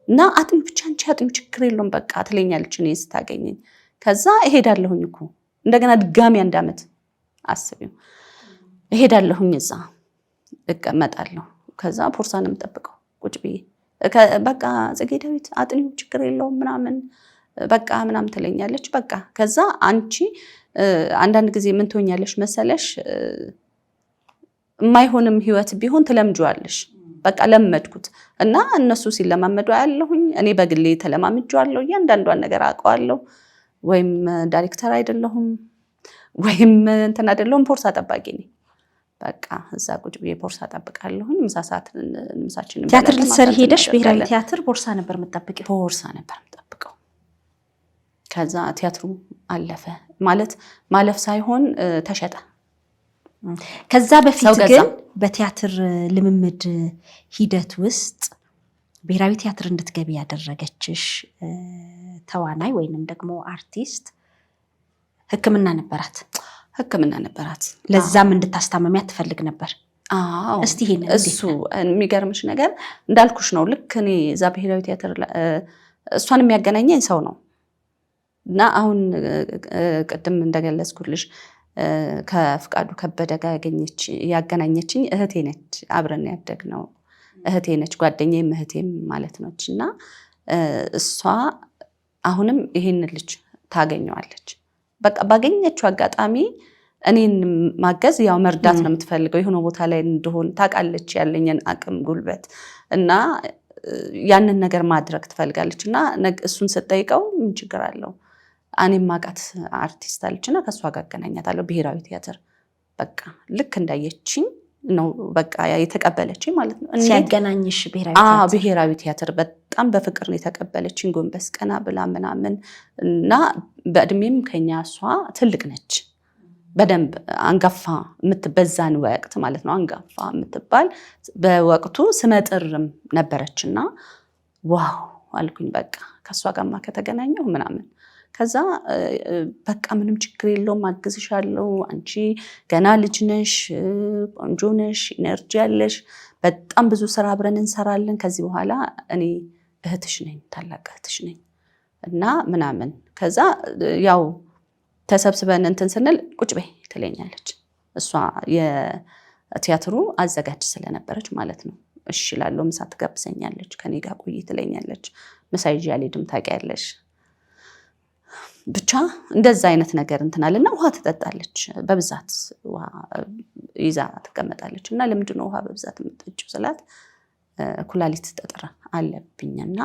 እና አጥሚ ብቻ አንቺ አጥሚ ችግር የለውም በቃ ትለኛለች እኔ ስታገኘኝ። ከዛ እሄዳለሁኝ እኮ እንደገና ድጋሚ አንድ ዓመት አስቢው እሄዳለሁኝ፣ እዛ እቀመጣለሁ። ከዛ ፖርሳን የምጠብቀው ቁጭ ብዬ በቃ ጽጌ ዳዊት አጥኒው ችግር የለውም ምናምን በቃ ምናምን ትለኛለች። በቃ ከዛ አንቺ አንዳንድ ጊዜ ምን ትሆኛለሽ መሰለሽ፣ የማይሆንም ህይወት ቢሆን ትለምጂዋለሽ። በቃ ለመድኩት እና እነሱ ሲለማመዱ ያለሁኝ እኔ በግሌ ተለማምጄዋለሁ። እያንዳንዷን ነገር አውቀዋለሁ። ወይም ዳይሬክተር አይደለሁም ወይም እንትን አይደለሁም፣ ፖርሳ ጠባቂ ነኝ። በቃ እዛ ቁጭ ብዬ ቦርሳ ጠብቃለሁኝ። ምሳችንን ቲያትር ልትሰሪ ሄደሽ ብሔራዊ ቲያትር ቦርሳ ነበር የምትጠብቂው? ቦርሳ ነበር የምጠብቀው። ከዛ ቲያትሩ አለፈ ማለት ማለፍ ሳይሆን ተሸጠ። ከዛ በፊት ግን በቲያትር ልምምድ ሂደት ውስጥ ብሔራዊ ቲያትር እንድትገቢ ያደረገችሽ ተዋናይ ወይንም ደግሞ አርቲስት ሕክምና ነበራት። ለዛም እንድታስታመሚያት ትፈልግ ነበር። እስቲ ይሄን እሱ የሚገርምሽ ነገር እንዳልኩሽ ነው። ልክ እኔ እዛ ብሔራዊ ቲያትር እሷን የሚያገናኘኝ ሰው ነው እና አሁን ቅድም እንደገለጽኩልሽ ከፍቃዱ ከበደ ጋር ያገናኘችኝ እህቴ ነች። አብረን ያደግነው እህቴ ነች፣ ጓደኛዬም እህቴም ማለት ነች። እና እሷ አሁንም ይሄን ልጅ ታገኘዋለች። በቃ ባገኘችው አጋጣሚ እኔን ማገዝ ያው መርዳት ነው የምትፈልገው። የሆነ ቦታ ላይ እንደሆን ታውቃለች ያለኝን አቅም ጉልበት እና ያንን ነገር ማድረግ ትፈልጋለች። እና እሱን ስጠይቀው ምን ችግር አለው እኔም ማውቃት አርቲስት አለችና ከእሷ ጋር አገናኛታለሁ ብሔራዊ ቲያትር። በቃ ልክ እንዳየችኝ ነው በቃ የተቀበለችኝ ማለት ነው። ሲያገናኝሽ ብሔራዊ ቲያትር በጣም በፍቅር ነው የተቀበለችኝ። ጎንበስ ቀና ብላ ምናምን እና በእድሜም ከኛ እሷ ትልቅ ነች በደንብ አንጋፋ የምትበዛን ወቅት ማለት ነው። አንጋፋ የምትባል በወቅቱ ስመጥርም ነበረችና ዋው አልኩኝ። በቃ ከእሷ ጋርማ ከተገናኘሁ ምናምን። ከዛ በቃ ምንም ችግር የለውም አግዝሻለሁ፣ አንቺ ገና ልጅ ነሽ፣ ቆንጆ ነሽ፣ ኢነርጂ ያለሽ፣ በጣም ብዙ ስራ አብረን እንሰራለን። ከዚህ በኋላ እኔ እህትሽ ነኝ፣ ታላቅ እህትሽ ነኝ እና ምናምን። ከዛ ያው ተሰብስበን እንትን ስንል ቁጭ በይ ትለኛለች። እሷ የቲያትሩ አዘጋጅ ስለነበረች ማለት ነው። እሺ እላለሁ። ምሳ ትጋብዘኛለች፣ ከኔ ጋር ቆይ ትለኛለች። ምሳ ይዤ አልሄድም ታውቂያለሽ። ብቻ እንደዛ አይነት ነገር እንትናልና ውሃ ትጠጣለች በብዛት ውሃ ይዛ ትቀመጣለች። እና ለምንድን ነው ውሃ በብዛት የምትጠጪው ስላት ኩላሊት ጠጠር አለብኝና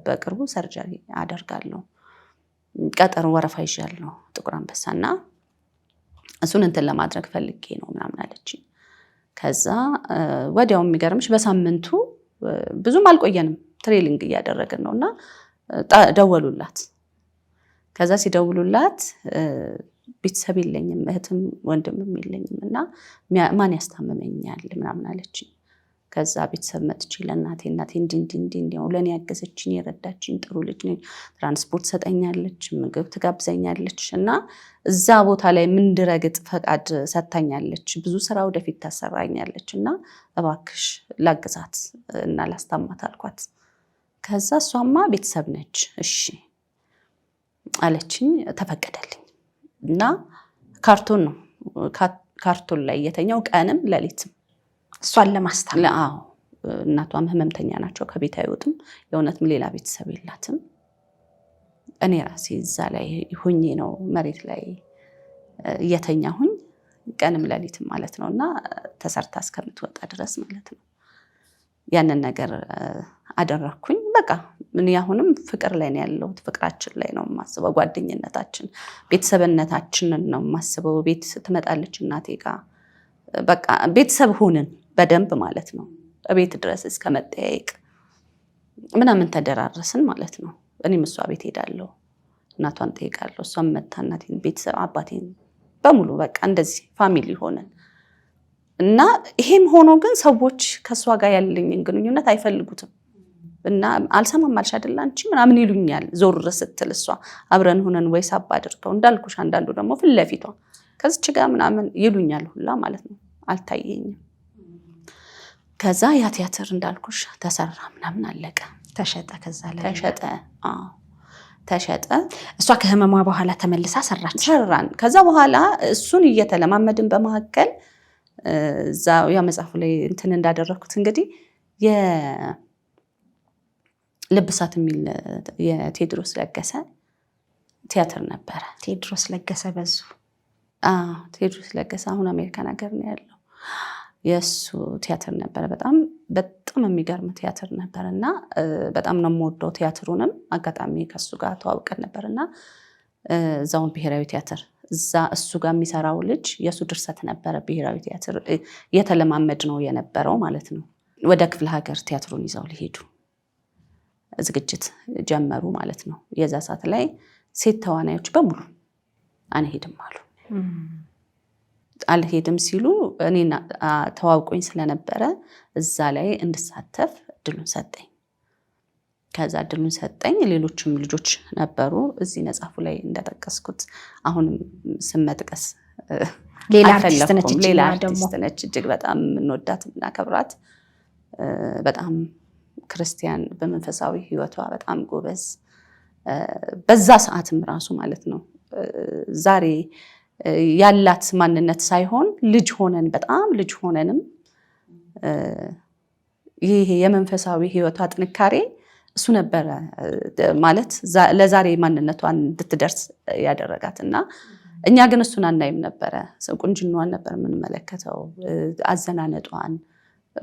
በቅርቡ ሰርጀሪ አደርጋለሁ፣ ቀጠሮ ወረፋ ይዣለሁ ጥቁር አንበሳና እሱን እንትን ለማድረግ ፈልጌ ነው ምናምን አለችኝ። ከዛ ወዲያው የሚገርምሽ በሳምንቱ ብዙም አልቆየንም ትሬሊንግ እያደረግን ነውና ደወሉላት። ከዛ ሲደውሉላት ቤተሰብ የለኝም እህትም ወንድምም የለኝም እና ማን ያስታምመኛል ምናምን አለችኝ። ከዛ ቤተሰብ መጥቼ ለእናቴ እንዲህ ለእኔ ያገዘችኝ የረዳችኝ ጥሩ ልጅ ነኝ፣ ትራንስፖርት ሰጠኛለች፣ ምግብ ትጋብዘኛለች እና እዛ ቦታ ላይ ምንድረግጥ ፈቃድ ሰጥታኛለች፣ ብዙ ስራ ወደፊት ታሰራኛለች እና እባክሽ ላግዛት እና ላስታማት አልኳት። ከዛ እሷማ ቤተሰብ ነች እሺ አለችኝ። ተፈቀደልኝ እና ካርቶን ነው ካርቶን ላይ የተኛው ቀንም ሌሊትም እሷን ለማስታመም። አዎ እናቷም ህመምተኛ ናቸው፣ ከቤት አይወጡም፣ የእውነትም ሌላ ቤተሰብ የላትም። እኔ ራሴ እዛ ላይ ሁኜ ነው መሬት ላይ እየተኛሁኝ ቀንም ሌሊትም ማለት ነውና ተሰርታ እስከምትወጣ ድረስ ማለት ነው። ያንን ነገር አደረኩኝ። በቃ ምን ያሁንም ፍቅር ላይ ነው ያለሁት፣ ፍቅራችን ላይ ነው የማስበው፣ ጓደኝነታችን ቤተሰብነታችንን ነው የማስበው። ቤት ትመጣለች እናቴ ጋር በቃ ቤተሰብ ሆንን በደንብ ማለት ነው። ቤት ድረስ እስከ መጠያየቅ ምናምን ተደራረስን ማለት ነው። እኔም እሷ ቤት ሄዳለሁ፣ እናቷን ጠይቃለሁ፣ እሷም መታ እናቴን፣ ቤተሰብ አባቴን በሙሉ በቃ እንደዚህ ፋሚሊ ሆነን እና ይሄም ሆኖ ግን ሰዎች ከሷ ጋር ያለኝን ግንኙነት አይፈልጉትም እና አልሰማም አልሽ አይደል አንቺ ምናምን ይሉኛል። ዞር ስትል እሷ አብረን ሆነን ወይ ሳባ አድርገው እንዳልኩሽ፣ አንዳንዱ ደግሞ ፊት ለፊቷ ከዚች ጋር ምናምን ይሉኛል ሁላ ማለት ነው። አልታየኝም። ከዛ ያ ቲያትር እንዳልኩሽ ተሰራ ምናምን አለቀ፣ ተሸጠ። ከዛ ላይ ተሸጠ። ተሸጠ። እሷ ከህመሟ በኋላ ተመልሳ ሰራን። ከዛ በኋላ እሱን እየተለማመድን በመካከል እዛ ያ መጽሐፉ ላይ እንትን እንዳደረኩት እንግዲህ የልብሳት የሚል የቴዎድሮስ ለገሰ ቲያትር ነበረ። ቴዎድሮስ ለገሰ በዙ። ቴዎድሮስ ለገሰ አሁን አሜሪካን ሀገር ነው ያለው። የእሱ ቲያትር ነበረ። በጣም የሚገርም ቲያትር ነበር እና በጣም ነው የምወደው ቲያትሩንም። አጋጣሚ ከሱ ጋር ተዋውቀን ነበርና እዛውን ብሔራዊ ቲያትር እዛ እሱ ጋር የሚሰራው ልጅ የሱ ድርሰት ነበረ። ብሔራዊ ቲያትር እየተለማመድ ነው የነበረው ማለት ነው። ወደ ክፍለ ሀገር ቲያትሩን ይዘው ሊሄዱ ዝግጅት ጀመሩ ማለት ነው። የዛ ሰዓት ላይ ሴት ተዋናዮች በሙሉ አንሄድም አሉ። አልሄድም ሲሉ እኔና ተዋውቆኝ ስለነበረ እዛ ላይ እንድሳተፍ እድሉን ሰጠኝ። ከዛ እድሉን ሰጠኝ። ሌሎችም ልጆች ነበሩ እዚህ መጽሐፉ ላይ እንደጠቀስኩት። አሁንም ስም መጥቀስ ሌላ አርቲስት ነች፣ እጅግ በጣም የምንወዳት የምናከብራት፣ በጣም ክርስቲያን በመንፈሳዊ ህይወቷ በጣም ጎበዝ፣ በዛ ሰዓትም ራሱ ማለት ነው ዛሬ ያላት ማንነት ሳይሆን ልጅ ሆነን በጣም ልጅ ሆነንም ይሄ የመንፈሳዊ ህይወቷ ጥንካሬ እሱ ነበረ ማለት ለዛሬ ማንነቷን እንድትደርስ ያደረጋትና እኛ ግን እሱን አናይም ነበረ። ቁንጅናዋን ነበር የምንመለከተው፣ አዘናነጧን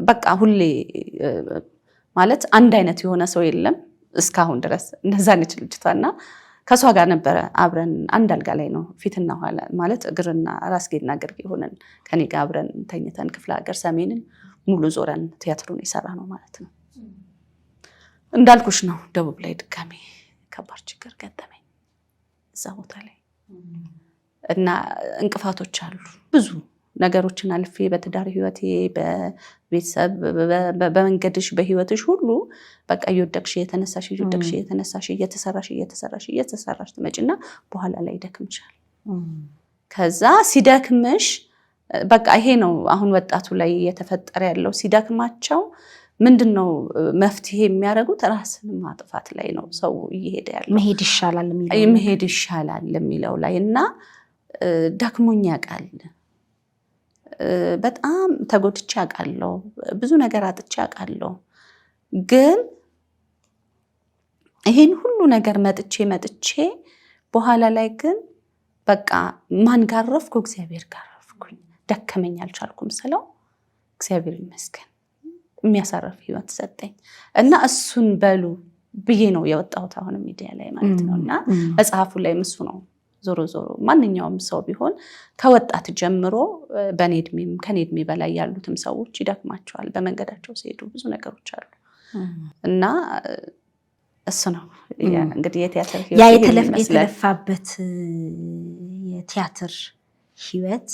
በቃ ሁሌ ማለት አንድ አይነት የሆነ ሰው የለም እስካሁን ድረስ። እነዛ ነች ልጅቷና ከሷ ጋር ነበረ አብረን አንድ አልጋ ላይ ነው ፊትና ኋላ ማለት እግርና ራስጌና ግርጌ ሆነን ከኔ ጋር አብረን ተኝተን ክፍለ ሀገር ሰሜንን ሙሉ ዞረን ቲያትሩን የሰራ ነው ማለት ነው። እንዳልኩሽ ነው ደቡብ ላይ ድጋሜ ከባድ ችግር ገጠመኝ እዛ ቦታ ላይ እና እንቅፋቶች አሉ ብዙ ነገሮችን አልፌ በትዳር ህይወቴ በቤተሰብ በመንገድሽ በህይወትሽ ሁሉ በቃ እየወደቅሽ እየተነሳሽ እየተሰራሽ ትመጪና በኋላ ላይ ይደክምሻል። ከዛ ሲደክምሽ በቃ ይሄ ነው አሁን ወጣቱ ላይ እየተፈጠረ ያለው። ሲደክማቸው ምንድነው መፍትሄ የሚያደርጉት? ራስን ማጥፋት ላይ ነው ሰው እየሄደ ያለው። መሄድ ይሻላል የሚለው ላይ እና ደክሞኝ ያውቃል በጣም ተጎድቼ አውቃለሁ። ብዙ ነገር አጥቼ አውቃለሁ። ግን ይሄን ሁሉ ነገር መጥቼ በኋላ ላይ ግን በቃ ማን ጋረፍኩ? እግዚአብሔር ጋረፍኩኝ። ደከመኝ አልቻልኩም ስለው እግዚአብሔር ይመስገን የሚያሳርፍ ህይወት ሰጠኝ እና እሱን በሉ ብዬ ነው የወጣሁት አሁን ሚዲያ ላይ ማለት ነው። እና መጽሐፉ ላይ እሱ ነው ዞሮ ማንኛውም ሰው ቢሆን ከወጣት ጀምሮ በኔ እድሜም ከኔ እድሜ በላይ ያሉትም ሰዎች ይደክማቸዋል። በመንገዳቸው ሲሄዱ ብዙ ነገሮች አሉ እና እሱ ነው እንግዲህ የቲያትር ህይወት የተለፋበት የቲያትር ህይወት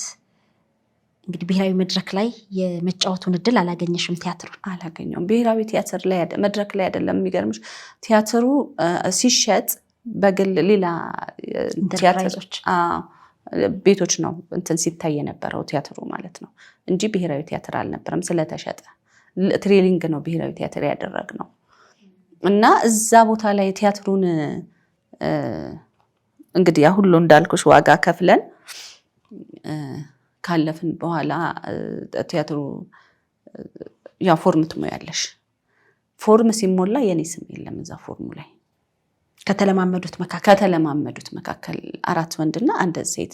እንግዲህ ብሔራዊ መድረክ ላይ የመጫወቱን እድል አላገኘሽም? ቲያትሩ አላገኘውም። ብሔራዊ ቲያትር ላይ መድረክ ላይ አይደለም። የሚገርምሽ ቲያትሩ ሲሸጥ በግል ሌላ ቲያትሮች ቤቶች ነው እንትን ሲታይ የነበረው ቲያትሩ ማለት ነው እንጂ ብሔራዊ ቲያትር አልነበረም። ስለተሸጠ ትሬሊንግ ነው ብሔራዊ ቲያትር ያደረግነው እና እዛ ቦታ ላይ ቲያትሩን እንግዲህ ያ ሁሉ እንዳልኩሽ ዋጋ ከፍለን ካለፍን በኋላ ቲያትሩ ያ ፎርም ትሞያለሽ። ፎርም ሲሞላ የኔ ስም የለም እዛ ፎርሙ ላይ። ከተለማመዱት መካከል 4 ወንድና 1 ሴት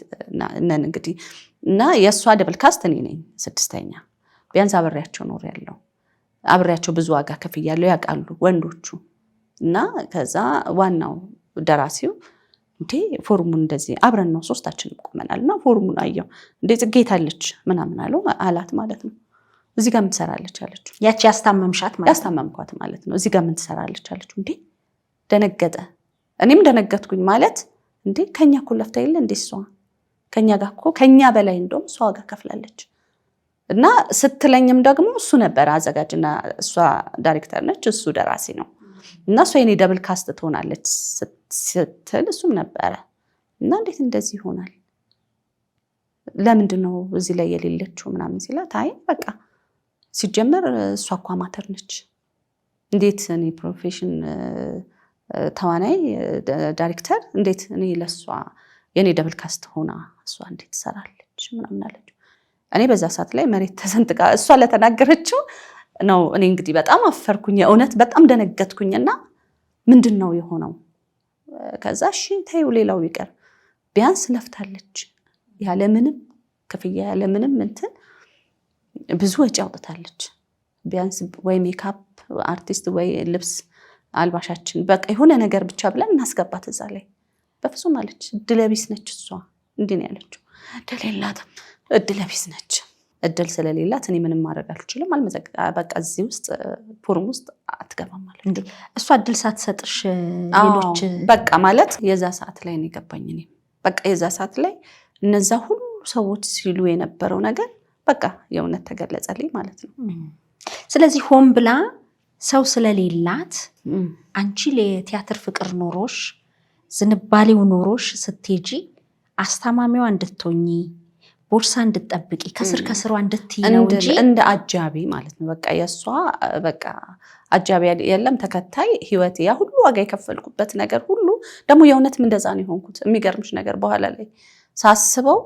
ነን እንግዲህ እና የእሷ ደብል ካስት እኔ ነኝ 6ኛ። ቢያንስ አብሬያቸው ኖር ያለው አብሬያቸው ብዙ ዋጋ ከፍያለሁ ያውቃሉ ወንዶቹ። እና ከዛ ዋናው ደራሲው እንዴ ፎርሙን እንደዚህ አብረን ነው 3ታችንም ቆመናልና ፎርሙን አየው እንዴ ጽጌታለች ምናምን አላት ማለት ነው። እዚህ ጋር ምን ትሰራለች አለችው። ያቺ ያስታመምሻት ማለት ያስታመምኳት ማለት ነው። እዚህ ጋር ምን ትሰራለች አለችው። እንዴ ደነገጠ። እኔም ደነገጥኩኝ። ማለት እንዴ ከኛ እኮ ለፍታ የለ እንዴ እሷ ከኛ ጋር እኮ ከኛ በላይ እንደውም እሷ ጋር ከፍላለች። እና ስትለኝም ደግሞ እሱ ነበር አዘጋጅና እሷ ዳይሬክተር ነች እሱ ደራሲ ነው። እና እሷ የኔ ደብል ካስት ትሆናለች ስትል እሱም ነበረ። እና እንዴት እንደዚህ ይሆናል? ለምንድን ነው እዚህ ላይ የሌለችው ምናምን ሲላት አይ በቃ ሲጀመር እሷ እኮ አማተር ነች። እንዴት እኔ ፕሮፌሽን ተዋናይ ዳይሬክተር እንዴት እኔ ለሷ የኔ ደብል ካስት ሆና እሷ እንዴት ትሰራለች ምናምን አለች። እኔ በዛ ሰዓት ላይ መሬት ተሰንጥቃ እሷ ለተናገረችው ነው እኔ እንግዲህ በጣም አፈርኩኝ። የእውነት በጣም ደነገጥኩኝና ምንድነው የሆነው? ከዛ እሺ ተይው ሌላው ይቀር ቢያንስ ለፍታለች ያለምንም ክፍያ ያለምንም እንትን ብዙ ወጪ አውጥታለች። ቢያንስ ወይ ሜካፕ አርቲስት ወይ ልብስ አልባሻችን በቃ የሆነ ነገር ብቻ ብለን እናስገባት እዛ ላይ። በፍጹም አለች። እድለቢስ ነች እሷ እንዲህ ነው ያለችው። እድል የላትም እድለቢስ ነች። እድል ስለሌላት እኔ ምንም ማድረግ አልችልም በቃ እዚህ ውስጥ ፎርም ውስጥ አትገባም ማለት እንዴ። እሷ እድል ሳትሰጥሽ ሌሎች በቃ ማለት የዛ ሰዓት ላይ ነው የገባኝ። እኔ በቃ የዛ ሰዓት ላይ እነዛ ሁሉ ሰዎች ሲሉ የነበረው ነገር በቃ የእውነት ተገለጸልኝ ማለት ነው። ስለዚህ ሆን ብላ ሰው ስለሌላት አንቺ ለቲያትር ፍቅር ኖሮሽ ዝንባሌው ኖሮሽ ስትሄጂ አስታማሚዋ እንድትሆኚ ቦርሳ እንድትጠብቂ ከስር ከስሯ እንድትይ ነው እንጂ እንደ አጃቢ ማለት ነው። በቃ የሷ በቃ አጃቢ የለም ተከታይ ህይወት ያ ሁሉ ዋጋ የከፈልኩበት ነገር ሁሉ ደግሞ የእውነትም እንደዛ ነው የሆንኩት። የሚገርምሽ ነገር በኋላ ላይ ሳስበው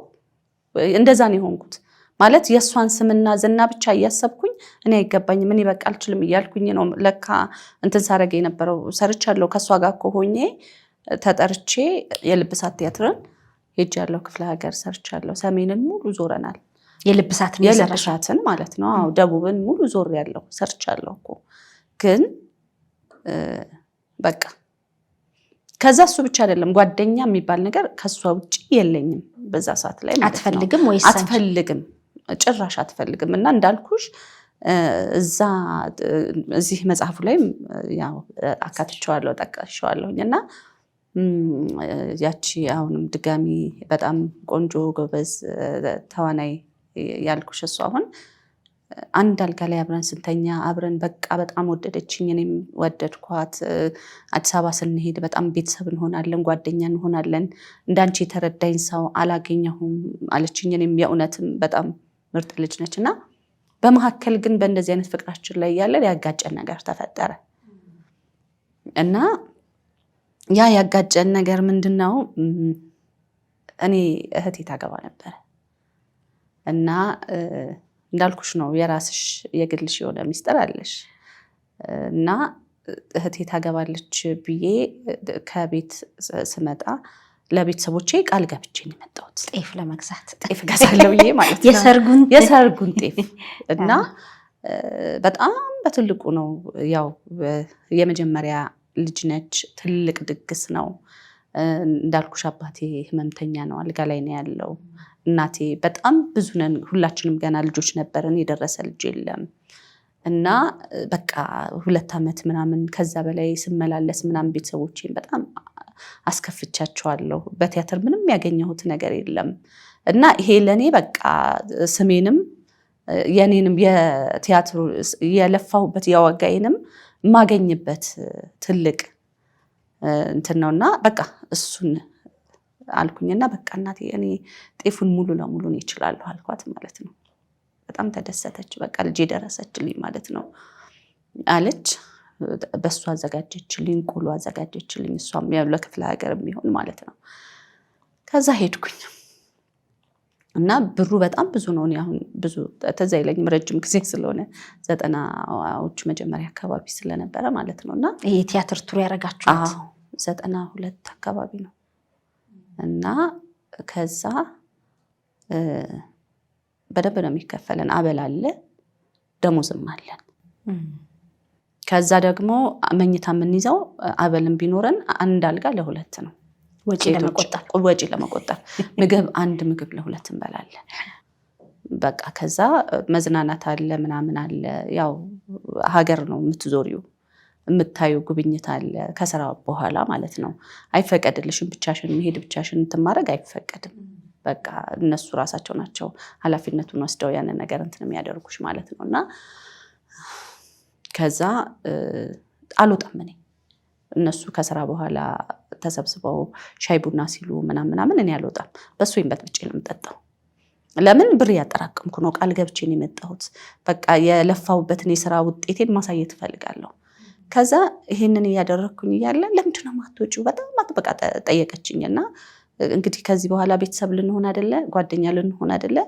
እንደዛ ነው የሆንኩት። ማለት የሷን ስምና ዝና ብቻ እያሰብኩኝ እኔ አይገባኝም እኔ በቃ አልችልም እያልኩኝ ነው ለካ እንትን ሳረገ የነበረው። ሰርቻለሁ ከሷ ጋር እኮ ሆኜ ተጠርቼ የልብሳት ቲያትርን ሄጃለሁ። ክፍለ ሀገር ሰርቻለሁ። ሰሜንን ሙሉ ዞረናል። የልብሳትን ማለት ነው። አዎ ደቡብን ሙሉ ዞር ያለው ሰርቻለሁ እኮ። ግን በቃ ከዛ እሱ ብቻ አይደለም ጓደኛ የሚባል ነገር ከሷ ውጪ የለኝም በዛ ሰዓት ላይ ማለት ነው። አትፈልግም ወይስ አትፈልግም? ጭራሽ አትፈልግም። እና እንዳልኩሽ እዚህ መጽሐፉ ላይ ያው አካትቼዋለሁ ጠቅሼዋለሁኝ። እና ያቺ አሁንም ድጋሚ በጣም ቆንጆ ጎበዝ ተዋናይ ያልኩሽ እሷ አሁን አንድ አልጋ ላይ አብረን ስንተኛ አብረን በቃ በጣም ወደደችኝ እኔም ወደድኳት። አዲስ አበባ ስንሄድ በጣም ቤተሰብ እንሆናለን ጓደኛ እንሆናለን። እንዳንቺ የተረዳኝ ሰው አላገኘሁም አለችኝ። እኔም የእውነትም በጣም ምርጥ ልጅ ነች። እና በመካከል ግን በእንደዚህ አይነት ፍቅራችን ላይ ያለ ያጋጨን ነገር ተፈጠረ። እና ያ ያጋጨን ነገር ምንድነው? እኔ እህቴ ታገባ ነበረ እና እንዳልኩሽ ነው የራስሽ የግልሽ የሆነ ሚስጥር አለሽ እና እህቴ ታገባለች ብዬ ከቤት ስመጣ ለቤተሰቦቼ ቃል ገብቼ ነው የመጣሁት። ጤፍ ለመግዛት ጤፍ ገዛለሁ ብዬ ማለት ነው የሰርጉን ጤፍ እና በጣም በትልቁ ነው ያው የመጀመሪያ ልጅ ነች። ትልቅ ድግስ ነው እንዳልኩሽ። አባቴ ህመምተኛ ነው፣ አልጋ ላይ ነው ያለው። እናቴ በጣም ብዙ ነን፣ ሁላችንም ገና ልጆች ነበርን፣ የደረሰ ልጅ የለም እና በቃ 2 ዓመት ምናምን ከዛ በላይ ስመላለስ ምናምን ቤተሰቦቼን በጣም አስከፍቻቸዋለሁ። በቲያትር ምንም ያገኘሁት ነገር የለም እና ይሄ ለኔ በቃ ስሜንም የኔንም የቲያትሩ የለፋሁበት ያዋጋዬንም ማገኝበት ትልቅ እንትን ነውና በቃ እሱን አልኩኝና በቃ እናቴ እኔ ጤፉን ሙሉ ለሙሉ ነው እችላለሁ አልኳት ማለት ነው። በጣም ተደሰተች። በቃ ልጄ ደረሰችልኝ ማለት ነው አለች። በሱ አዘጋጀችልኝ፣ ቆሎ አዘጋጀችልኝ። እሷም ያው ለክፍለ ሀገር የሚሆን ማለት ነው። ከዛ ሄድኩኝ እና ብሩ በጣም ብዙ ነው። አሁን ብዙ ተዛ ይለኝም ረጅም ጊዜ ስለሆነ 90ዎች መጀመሪያ አካባቢ ስለነበረ ማለት ነውና ይሄ ቲያትር ቱር ያረጋችሁት 92 አካባቢ ነው እና ከዛ በደንብ ነው የሚከፈለን። አበል አለ፣ ደሞዝም አለን። ከዛ ደግሞ መኝታ የምንይዘው አበልም ቢኖረን አንድ አልጋ ለ2 ነው። ወጪ ለመቆጠር ምግብ አንድ ምግብ ለ2 እንበላለን። በቃ ከዛ መዝናናት አለ ምናምን አለ። ያው ሀገር ነው የምትዞሪው፣ የምታዩ ጉብኝት አለ ከስራ በኋላ ማለት ነው። አይፈቀድልሽም ብቻሽን መሄድ፣ ብቻሽን ትማረግ አይፈቀድም። በቃ እነሱ ራሳቸው ናቸው ኃላፊነቱን ወስደው ያንን ነገር እንትን የሚያደርጉሽ ማለት ነው። እና ከዛ አልወጣም እኔ። እነሱ ከስራ በኋላ ተሰብስበው ሻይ ቡና ሲሉ ምናምን እኔ አልወጣም። በእሱም በጥብጬ ነው የምጠጣው። ለምን ብር ያጠራቅምኩ ነው። ቃል ገብቼ ነው የመጣሁት። በቃ የለፋሁበትን የስራ ውጤቴን ማሳየት እፈልጋለሁ። ከዛ ይሄንን እያደረግኩኝ እያለ ለምንድን ነው የማትወጪው በጣም አጥብቃ ጠየቀችኝና እንግዲህ ከዚህ በኋላ ቤተሰብ ልንሆን አይደለ፣ ጓደኛ ልንሆን አይደለ፣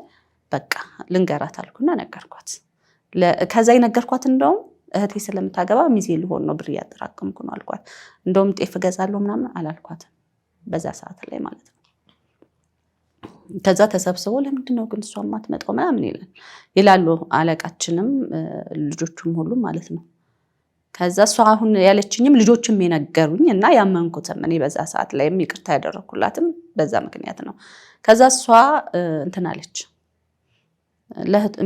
በቃ ልንገራት አልኩና ነገርኳት። ከዛ የነገርኳት እንደውም እህቴ ስለምታገባ ሚዜ ልሆን ነው ብር እያጠራቀምኩ ነው አልኳት። እንደውም ጤፍ እገዛለሁ ምናምን አላልኳትም በዛ ሰዓት ላይ ማለት ነው። ከዛ ተሰብስበው ለምንድን ነው ግን እሷ የማትመጣው ምናምን ይላሉ አለቃችንም ልጆቹም ሁሉ ማለት ነው። ከዛ እሷ አሁን ያለችኝም ልጆችም የነገሩኝ እና ያመንኩትም እኔ በዛ ሰዓት ላይም ይቅርታ ያደረኩላትም በዛ ምክንያት ነው። ከዛ እሷ እንትን አለች፣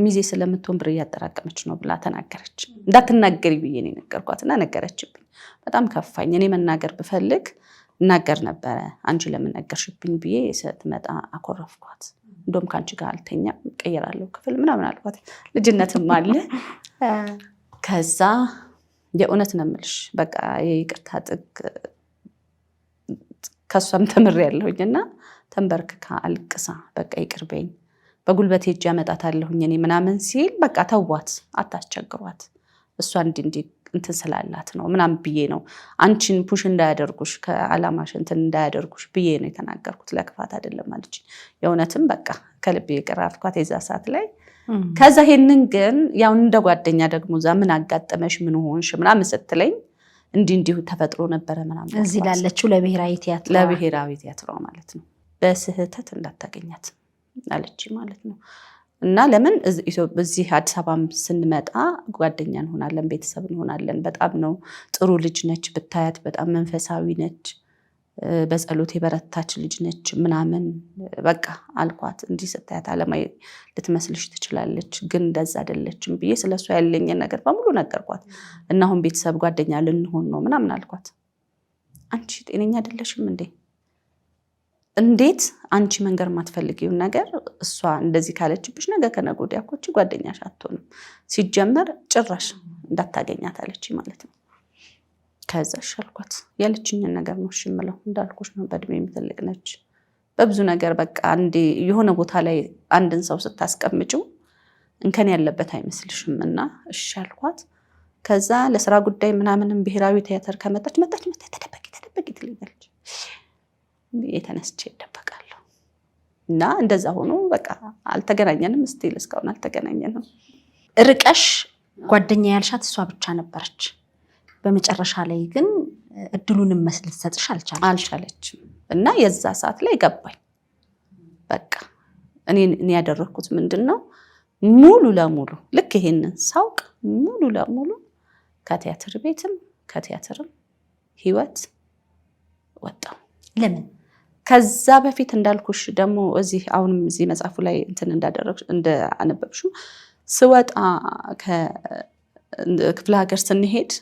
ሚዜ ስለምትሆን ብር እያጠራቀመች ነው ብላ ተናገረች። እንዳትናገሪ ብዬ ነው የነገርኳትና ነገረችብኝ። በጣም ከፋኝ። እኔ መናገር ብፈልግ እናገር ነበረ፣ አንቺ ለምን ነገርሽብኝ ብዬ ስትመጣ አኮረፍኳት። እንደውም ከአንቺ ጋር አልተኛም እቀይራለሁ ክፍል ምናምን አልኳት። ልጅነትም አለ። ከዛ የእውነት ነው የምልሽ በቃ የይቅርታ ጥግ ከሷም ተምሬያለሁኝ እና ተንበርክካ አልቅሳ በቃ ይቅርበኝ በጉልበት ሄጄ አመጣታለሁኝ እኔ ምናምን ሲል በቃ ተዋት፣ አታስቸግሯት፣ እሷ እንዲህ እንትን ስላላት ነው ምናምን ብዬ ነው አንቺን ፑሽ እንዳያደርጉሽ ከዓላማሽ እንትን እንዳያደርጉሽ ብዬ ነው የተናገርኩት። ለክፋት አይደለም አለች። የእውነትም በቃ ከልቤ ይቅር አልኳት የዛ ሰዓት ላይ። ከዛ ይሄንን ግን ያው እንደ ጓደኛ ደግሞ እዛ ምን አጋጠመሽ ምን ሆንሽ ምናምን ስትለኝ እንዲሁ ተፈጥሮ ነበረ ምናምን እዚህ ላለችው ለብሔራዊ ቲያትሯ ማለት ነው በስህተት እንዳታገኛት አለች ማለት ነው። እና ለምን እዚህ አዲስ አበባ ስንመጣ ጓደኛ እንሆናለን፣ ቤተሰብ እንሆናለን። በጣም ነው ጥሩ ልጅ ነች ብታያት፣ በጣም መንፈሳዊ ነች፣ በጸሎት የበረታች ልጅ ነች ምናምን በቃ አልኳት። እንዲህ ስታያት አለማዊ ልትመስልሽ ትችላለች፣ ግን እንደዛ አይደለችም ብዬ ስለሷ ያለኝን ነገር በሙሉ ነገርኳት። እና አሁን ቤተሰብ ጓደኛ ልንሆን ነው ምናምን አልኳት። አንቺ ጤነኛ አይደለሽም እንዴ? እንዴት አንቺ መንገር የማትፈልጊውን ነገር እሷ እንደዚህ ካለችብሽ ነገ ከነገ ወዲያ እኮ እቺ ጓደኛሽ አትሆንም፣ ሲጀመር ጭራሽ እንዳታገኛት አለች ማለት ነው። ከዛ ሻልኳት ያለችኝን ነገር ነው እሺ የምለው። እንዳልኩሽ ነው በእድሜ ትልቅ ነች በብዙ ነገር በቃ አንዴ የሆነ ቦታ ላይ አንድን ሰው ስታስቀምጪው እንከን ያለበት አይመስልሽም። እና እሺ አልኳት። ከዛ ለስራ ጉዳይ ምናምንም ብሔራዊ ቲያትር ከመጣች ተደበቂ ትለኛለች። የተነስቼ እደበቃለሁ። እና እንደዛ ሆኖ በቃ አልተገናኘንም። ስቲል እስካሁን አልተገናኘንም። ርቀሽ ጓደኛ ያልሻት እሷ ብቻ ነበረች። በመጨረሻ ላይ ግን እድሉንም መስል ሰጥሽ አልቻለችም። እና የዛ ሰዓት ላይ ገባኝ በቃ እኔ ያደረኩት ምንድነው ሙሉ ለሙሉ ልክ ይሄንን ሳውቅ ሙሉ ለሙሉ ከቲያትር ቤትም ከቲያትርም ህይወት ወጣው። ለምን? ከዛ በፊት እንዳልኩሽ ደግሞ አሁንም እዚህ መጽሐፉ ላይ እንትን እንዳነበብሽው ስወጣ ከክፍለ ሀገር ስንሄድ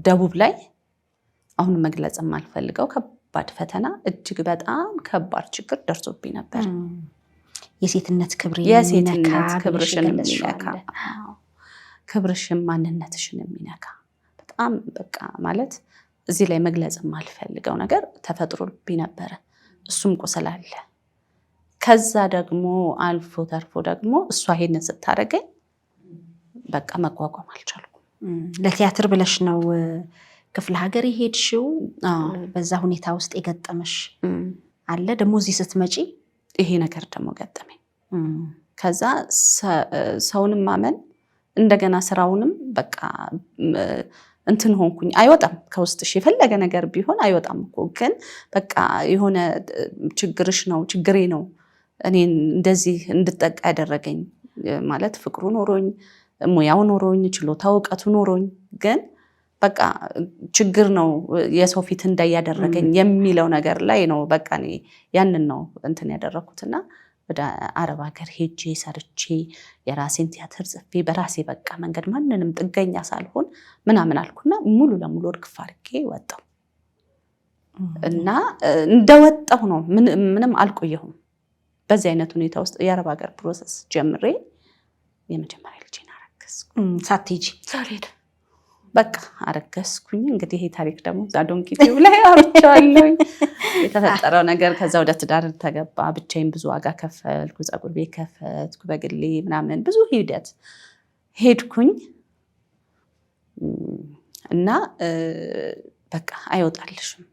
ደቡብ ላይ አሁን መግለጽ የማልፈልገው ከባድ ፈተና፣ እጅግ በጣም ከባድ ችግር ደርሶብኝ ነበር። የሴትነት ክብርሽን የሚነካ ክብርሽን ማንነትሽን የሚነካ በጣም በቃ ማለት እዚህ ላይ መግለጽ የማልፈልገው ነገር ተፈጥሮብኝ ነበረ። እሱም ቁስል አለ። ከዛ ደግሞ አልፎ ተርፎ ደግሞ እሷ ይሄንን ስታደርገኝ በቃ መቋቋም አልቻልኩም። ለቲያትር ብለሽ ነው ክፍለ ሀገር የሄድሽው? በዛ ሁኔታ ውስጥ የገጠመሽ አለ? ደግሞ እዚህ ስትመጪ ይሄ ነገር ደግሞ ገጠመኝ። ከዛ ሰውንም ማመን እንደገና ስራውንም በቃ እንትን ሆንኩኝ። አይወጣም ከውስጥሽ የፈለገ ነገር ቢሆን አይወጣም እኮ። ግን በቃ የሆነ ችግርሽ ነው ችግሬ ነው እኔን እንደዚህ እንድጠቃ ያደረገኝ ማለት ፍቅሩ ኖሮኝ ሙያው ኖሮኝ ችሎታ እውቀቱ ኖሮኝ ግን በቃ ችግር ነው የሰው ፊት እንዳያደረገኝ የሚለው ነገር ላይ ነው በቃ እኔ ያንን ነው እንትን ያደረኩትና ወደ አረብ ሀገር ሄጄ ሰርቼ የራሴን ቲያትር ጽፌ በራሴ በቃ መንገድ ማንንም ጥገኛ ሳልሆን ምናምን አልኩና ሙሉ ለሙሉ እርግፍ አድርጌ ወጣሁ። እና እንደወጣሁ ነው ምንም አልቆየሁም። በዚህ አይነት ሁኔታ ውስጥ የአረብ ሀገር ፕሮሰስ ጀምሬ የመጀመሪያ ልጄን አረገዝኩ። ሳትሄጂ ሳልሄድ በቃ አረገዝኩኝ። እንግዲህ ይሄ ታሪክ ደግሞ እዛ ዶንኪቲው ላይ አውርቼዋለሁ። የተፈጠረው ነገር ከዛ ወደ ትዳር ተገባ። ብቻዬን ብዙ ዋጋ ከፈልኩ፣ ፀጉር ቤት ከፈትኩ፣ በግሌ ምናምን ብዙ ሂደት ሄድኩኝ እና በቃ አይወጣልሽም።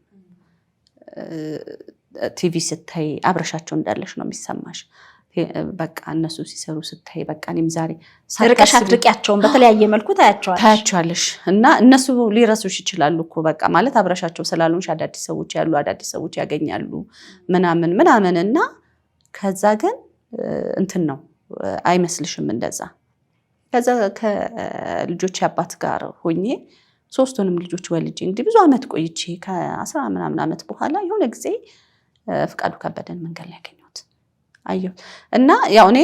ቲቪ ስታይ አብረሻቸው እንዳለሽ ነው የሚሰማሽ። በቃ እነሱ ሲሰሩ ስታይ በቃ እኔም ዛሬ ርቀሽ አድርቂያቸውን በተለያየ መልኩ ታያቸዋለሽ እና እነሱ ሊረሱሽ ይችላሉ እኮ በቃ ማለት አብረሻቸው ስላሉንሽ አዳዲስ ሰዎች ያገኛሉ ምናምን እና ከዛ ግን እንትን ነው አይመስልሽም እንደዛ። ከዛ ከልጆች አባት ጋር ሆኜ 3ቱንም ልጆች ወልጄ እንግዲህ ብዙ አመት ቆይቼ ከ10 ምናምን አመት በኋላ የሆነ ጊዜ ፍቃዱ ከበደን መንገድ ላይ ያገኘሁት አየሁ እና ያው እኔ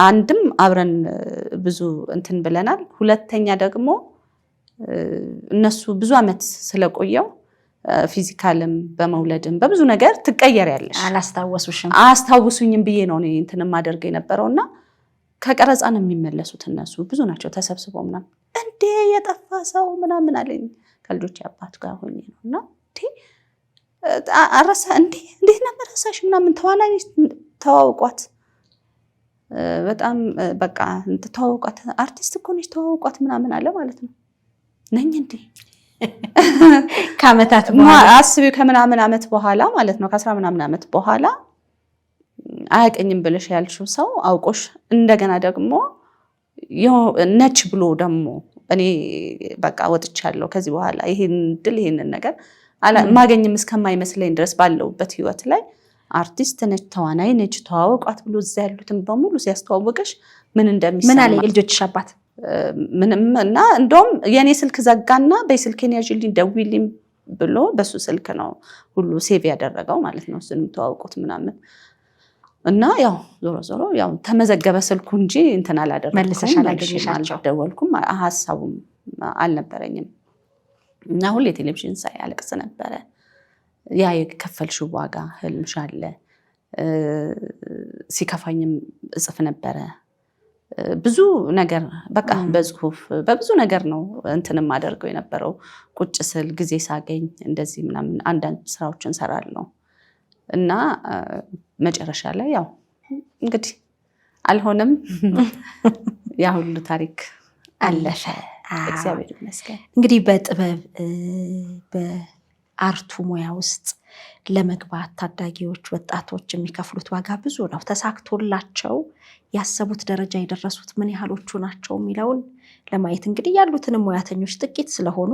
አንድም አብረን ብዙ እንትን ብለናል። ሁለተኛ ደግሞ እነሱ ብዙ አመት ስለቆየው ፊዚካልም በመውለድም በብዙ ነገር ትቀየሪያለሽ። አላስታወሱኝም ብዬ ነው እኔ እንትን ማደርገው የነበረውና ከቀረጻ ነው የሚመለሱት እነሱ ብዙ ናቸው ተሰብስበው ምናምን እንዴ የጠፋ ሰው ምናምን አለኝ። ከልጆች አባት ጋር ሆኜ ነውና አረሳ እንዴት ነበር ረሳሽ ምናምን ተዋናይ ተዋውቋት በጣም በቃ ተዋውቋት አርቲስት እኮ ነች ተዋውቋት ምናምን አለ ማለት ነው። ነኝ እንዴ ከአመታት በኋላ አስቢው ከምናምን አመት በኋላ ማለት ነው ከ10 ምናምን አመት በኋላ አያቀኝም ብለሽ ያልሽው ሰው አውቆሽ እንደገና ደግሞ ነች ብሎ ደግሞ እኔ በቃ ወጥቻለሁ ከዚህ በኋላ ይሄንን ነገር ማገኝም እስከማይመስለኝ ድረስ ባለውበት ህይወት ላይ አርቲስት ነች ተዋናይ ነች ተዋውቋት ብሎ እዛ ያሉትን በሙሉ ሲያስተዋውቅሽ ምን እንደሚሰማ ምን አለ የልጆችሽ አባት ምንም እና እንደውም የኔ ስልክ ዘጋና በስልኬን ያዥልኝ ደውይልኝ ብሎ በሱ ስልክ ነው ሁሉ ሴቭ ያደረገው ማለት ነው። እሱንም ተዋውቁት ምናምን እና ያው ዞሮ ያው ተመዘገበ ስልኩ እንጂ እንትን አላደረኩም። መልሰሽ አላገኘሻቸው? አልደወልኩም፣ ሀሳቡም አልነበረኝም። እና ሁሌ ቴሌቪዥን ሳይ አለቅስ ነበረ። ያ የከፈልሽው ዋጋ ህልምሽ አለ። ሲከፋኝም እጽፍ ነበረ ብዙ ነገር በቃ በጽሁፍ በብዙ ነገር ነው እንትንም አደርገው የነበረው። ቁጭ ስል ጊዜ ሳገኝ እንደዚህ ምናምን አንዳንድ ስራዎችን ሰራለሁ እና መጨረሻ ላይ ያው እንግዲህ አልሆነም። ያ ሁሉ ታሪክ አለፈ። እግዚአብሔር ይመስገን። እንግዲህ በጥበብ በአርቱ ሙያ ውስጥ ለመግባት ታዳጊዎች ወጣቶች የሚከፍሉት ዋጋ ብዙ ነው። ተሳክቶላቸው ያሰቡት ደረጃ የደረሱት ምን ያህሎቹ ናቸው የሚለውን ለማየት እንግዲህ ያሉትንም ሙያተኞች ጥቂት ስለሆኑ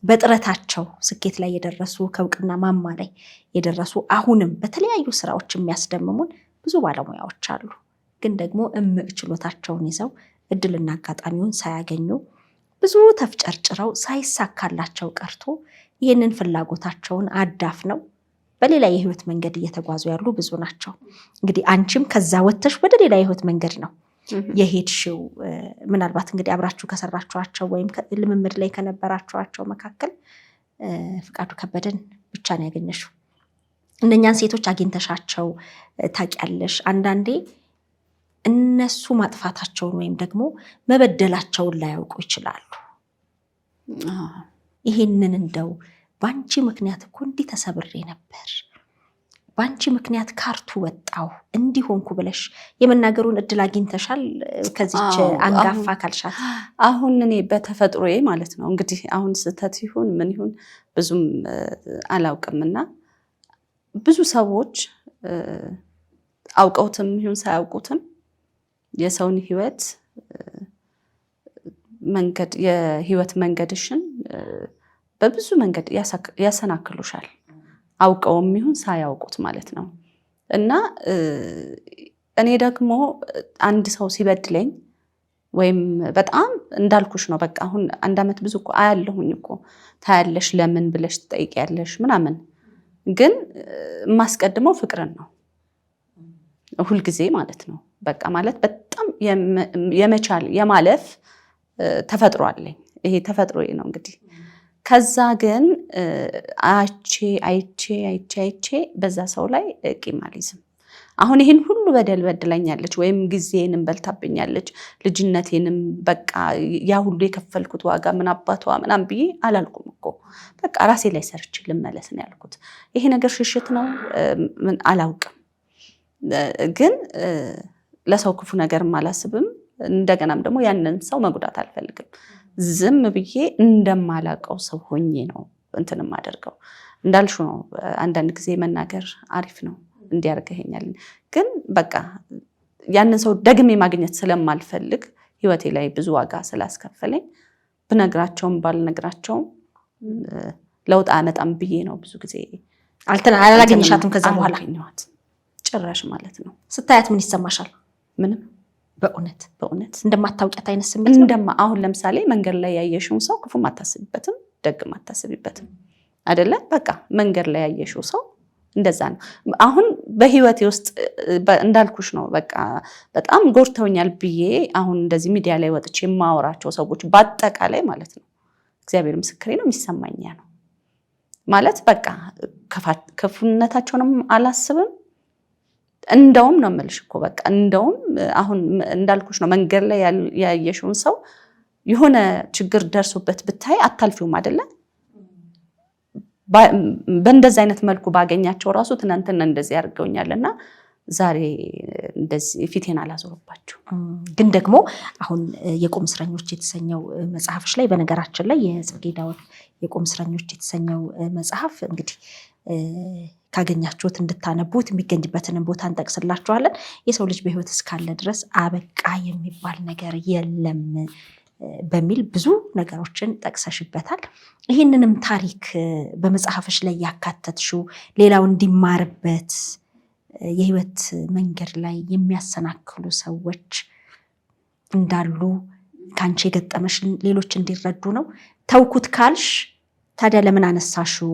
በጥረታቸው ስኬት ላይ የደረሱ ከእውቅና ማማ ላይ የደረሱ አሁንም በተለያዩ ስራዎች የሚያስደምሙን ብዙ ባለሙያዎች አሉ። ግን ደግሞ እምቅ ችሎታቸውን ይዘው እድልና አጋጣሚውን ሳያገኙ ብዙ ተፍጨርጭረው ሳይሳካላቸው ቀርቶ ይህንን ፍላጎታቸውን አዳፍነው በሌላ የህይወት መንገድ እየተጓዙ ያሉ ብዙ ናቸው። እንግዲህ አንቺም ከዛ ወጥተሽ ወደ ሌላ የህይወት መንገድ ነው የሄድሽው። ምናልባት እንግዲህ አብራችሁ ከሰራችኋቸው ወይም ልምምድ ላይ ከነበራችኋቸው መካከል ፍቃዱ ከበደን ብቻ ነው ያገኘሽው። እነኛን ሴቶች አግኝተሻቸው ታውቂያለሽ? አንዳንዴ እነሱ ማጥፋታቸውን ወይም ደግሞ መበደላቸውን ላያውቁ ይችላሉ። ይሄንን እንደው በአንቺ ምክንያት እኮ እንዲህ ተሰብሬ ነበር፣ በአንቺ ምክንያት ካርቱ ወጣው እንዲሆንኩ ብለሽ የመናገሩን እድል አግኝተሻል? ከዚች አንጋፋ ካልሻት አሁን እኔ በተፈጥሮዬ ማለት ነው እንግዲህ አሁን ስህተት ይሁን ምን ይሁን ብዙም አላውቅምና ብዙ ሰዎች አውቀውትም ይሁን ሳያውቁትም የሰውን ህይወት መንገድ የህይወት መንገድሽን በብዙ መንገድ ያሰናክሉሻል፣ አውቀውም ይሁን ሳያውቁት ማለት ነው። እና እኔ ደግሞ አንድ ሰው ሲበድለኝ ወይም በጣም እንዳልኩሽ ነው በቃ አሁን 1 ዓመት ብዙ እኮ አያለሁኝ እኮ ታያለሽ፣ ለምን ብለሽ ትጠይቂያለሽ ምናምን፣ ግን የማስቀድመው ፍቅርን ነው ሁልጊዜ ማለት ነው። በቃ ማለት በጣም የመቻል የማለፍ ተፈጥሮ አለኝ። ይሄ ተፈጥሮዬ ነው እንግዲህ። ከዛ ግን አይቼ በዛ ሰው ላይ ቂም አልይዝም። አሁን ይህን ሁሉ በደል በድላኛለች ወይም ጊዜንም በልታብኛለች፣ ልጅነቴንም በቃ ያ ሁሉ የከፈልኩት ዋጋ ምን አባቷ ምናምን ብዬ አላልኩም እኮ። በቃ ራሴ ላይ ሰርቼ ልመለስ ነው ያልኩት። ይሄ ነገር ሽሽት ነው አላውቅም፣ ግን ለሰው ክፉ ነገርም አላስብም። እንደገናም ደግሞ ያንን ሰው መጉዳት አልፈልግም። ዝም ብዬ እንደማላቀው ሰው ሆኜ ነው እንትንም አደርገው። እንዳልሹ ነው አንዳንድ ጊዜ መናገር አሪፍ ነው እንዲያርገኛል፣ ግን በቃ ያንን ሰው ደግሜ ማግኘት ስለማልፈልግ ህይወቴ ላይ ብዙ ዋጋ ስላስከፈለኝ ብነግራቸውም ባልነግራቸውም ለውጥ አመጣም ብዬ ነው ብዙ ጊዜ አላገኘሻትም። ከዛ በኋላ ጭራሽ ማለት ነው። ስታያት ምን ይሰማሻል? ምንም። በእውነት እንደማታውቂያት አይነት ስሜት ነው። አሁን ለምሳሌ መንገድ ላይ ያየሽውን ሰው ክፉም አታስቢበትም፣ ደግም አታስቢበትም አይደለ? በቃ መንገድ ላይ ያየሽው ሰው እንደዛ ነው። አሁን በህይወቴ ውስጥ እንዳልኩሽ ነው በቃ በጣም ጎርተውኛል ብዬ አሁን እንደዚህ ሚዲያ ላይ ወጥቼ የማወራቸው ሰዎች በአጠቃላይ ማለት ነው እግዚአብሔር ምስክሬ ነው የሚሰማኝ ነው ማለት በቃ ክፉነታቸውንም አላስብም። እንደውም ነው የምልሽ እኮ በቃ እንደውም አሁን እንዳልኩሽ ነው መንገድ ላይ ያየሽውን ሰው የሆነ ችግር ደርሶበት ብታይ አታልፊውም አይደለ? በእንደዚህ አይነት መልኩ ባገኛቸው ራሱ ትናንትና እንደዚህ ያርገውኛልና ዛሬ እንደዚህ ፊቴን አላዞርባቸው። ግን ደግሞ አሁን የቁም እስረኞች የተሰኘው መጽሐፍሽ ላይ በነገራችን ላይ የጽጌ ዳዊት የቁም እስረኞች የተሰኘው መጽሐፍ እንግዲህ ካገኛችሁት እንድታነቡት የሚገኝበትንም ቦታ እንጠቅስላችኋለን። የሰው ልጅ በህይወት እስካለ ድረስ አበቃ የሚባል ነገር የለም በሚል ብዙ ነገሮችን ጠቅሰሽበታል። ይህንንም ታሪክ በመጽሐፍሽ ላይ ያካተትሽው ሌላው እንዲማርበት የህይወት መንገድ ላይ የሚያሰናክሉ ሰዎች እንዳሉ ካንቺ የገጠመሽን ሌሎች እንዲረዱ ነው። ተውኩት ካልሽ ታዲያ ለምን አነሳሽው?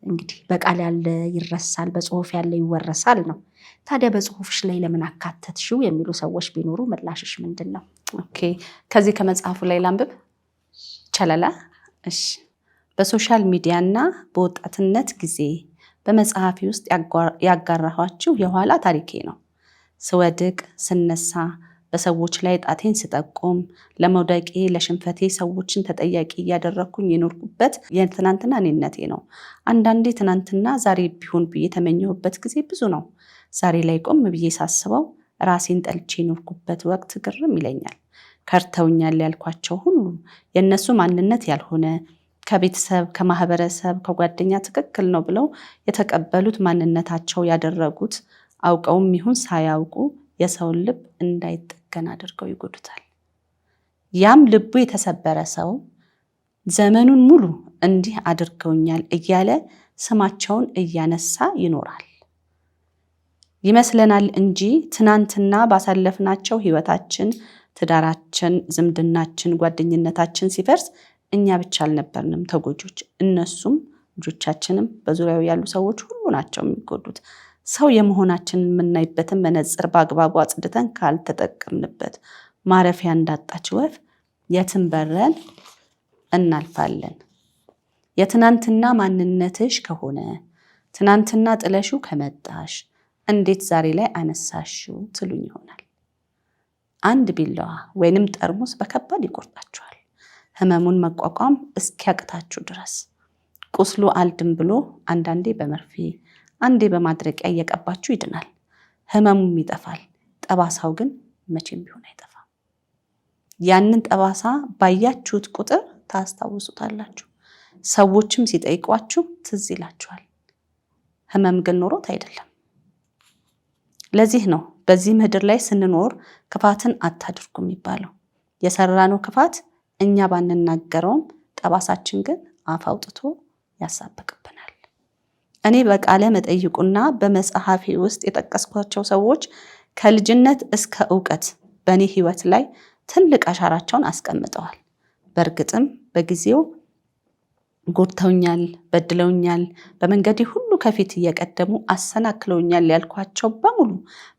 እንግዲህ በቃል ያለ ይረሳል፣ በጽሁፍ ያለ ይወረሳል ነው። ታዲያ በጽሁፍሽ ላይ ለምን አካተትሽው የሚሉ ሰዎች ቢኖሩ ምላሽሽ ምንድን ነው? ኦኬ፣ ከዚህ ከመጽሐፉ ላይ ላንብብ ይቻላል? እሺ። በሶሻል ሚዲያ እና በወጣትነት ጊዜ በመጽሐፊ ውስጥ ያጋራኋችሁ የኋላ ታሪኬ ነው። ስወድቅ ስነሳ፣ በሰዎች ላይ ጣቴን ስጠቁም፣ ለመውደቄ ለሽንፈቴ ሰዎችን ተጠያቂ እያደረግኩኝ የኖርኩበት የትናንትና እኔነቴ ነው። አንዳንዴ ትናንትና ዛሬ ቢሆን ብዬ የተመኘሁበት ጊዜ ብዙ ነው። ዛሬ ላይ ቆም ብዬ ሳስበው ራሴን ጠልቼ የኖርኩበት ወቅት ግርም ይለኛል። ከርተውኛል ያልኳቸው ሁሉ የእነሱ ማንነት ያልሆነ ከቤተሰብ ከማህበረሰብ ከጓደኛ ትክክል ነው ብለው የተቀበሉት ማንነታቸው ያደረጉት አውቀውም ይሁን ሳያውቁ የሰውን ልብ እንዳይጠገን አድርገው ይጎዱታል። ያም ልቡ የተሰበረ ሰው ዘመኑን ሙሉ እንዲህ አድርገውኛል እያለ ስማቸውን እያነሳ ይኖራል። ይመስለናል እንጂ ትናንትና ባሳለፍናቸው ህይወታችን፣ ትዳራችን፣ ዝምድናችን፣ ጓደኝነታችን ሲፈርስ እኛ ብቻ አልነበርንም ተጎጆች። እነሱም ልጆቻችንም በዙሪያው ያሉ ሰዎች ሁሉ ናቸው የሚጎዱት። ሰው የመሆናችንን የምናይበትን መነጽር በአግባቡ አጽድተን ካልተጠቀምንበት ማረፊያ እንዳጣች ወፍ የትም በረን እናልፋለን። የትናንትና ማንነትሽ ከሆነ ትናንትና ጥለሽው ከመጣሽ እንዴት ዛሬ ላይ አነሳሽው ትሉኝ ይሆናል። አንድ ቢላዋ ወይንም ጠርሙስ በከባድ ይቆርጣችኋል፣ ህመሙን መቋቋም እስኪያቅታችሁ ድረስ። ቁስሉ አልድም ብሎ አንዳንዴ በመርፌ አንዴ በማድረቂያ እየቀባችሁ ይድናል፣ ህመሙም ይጠፋል። ጠባሳው ግን መቼም ቢሆን አይጠፋም። ያንን ጠባሳ ባያችሁት ቁጥር ታስታውሱታላችሁ። ሰዎችም ሲጠይቋችሁ ትዝ ይላችኋል። ህመም ግን ኖሮት አይደለም። ለዚህ ነው በዚህ ምድር ላይ ስንኖር ክፋትን አታድርጉ የሚባለው። የሰራነው ክፋት እኛ ባንናገረውም ጠባሳችን ግን አፍ አውጥቶ ያሳብቅብናል። እኔ በቃለ መጠይቁና በመጽሐፌ ውስጥ የጠቀስኳቸው ሰዎች ከልጅነት እስከ እውቀት በእኔ ህይወት ላይ ትልቅ አሻራቸውን አስቀምጠዋል። በእርግጥም በጊዜው ጎድተውኛል፣ በድለውኛል፣ በመንገዴ ሁሉ ከፊት እየቀደሙ አሰናክለውኛል ያልኳቸው በሙሉ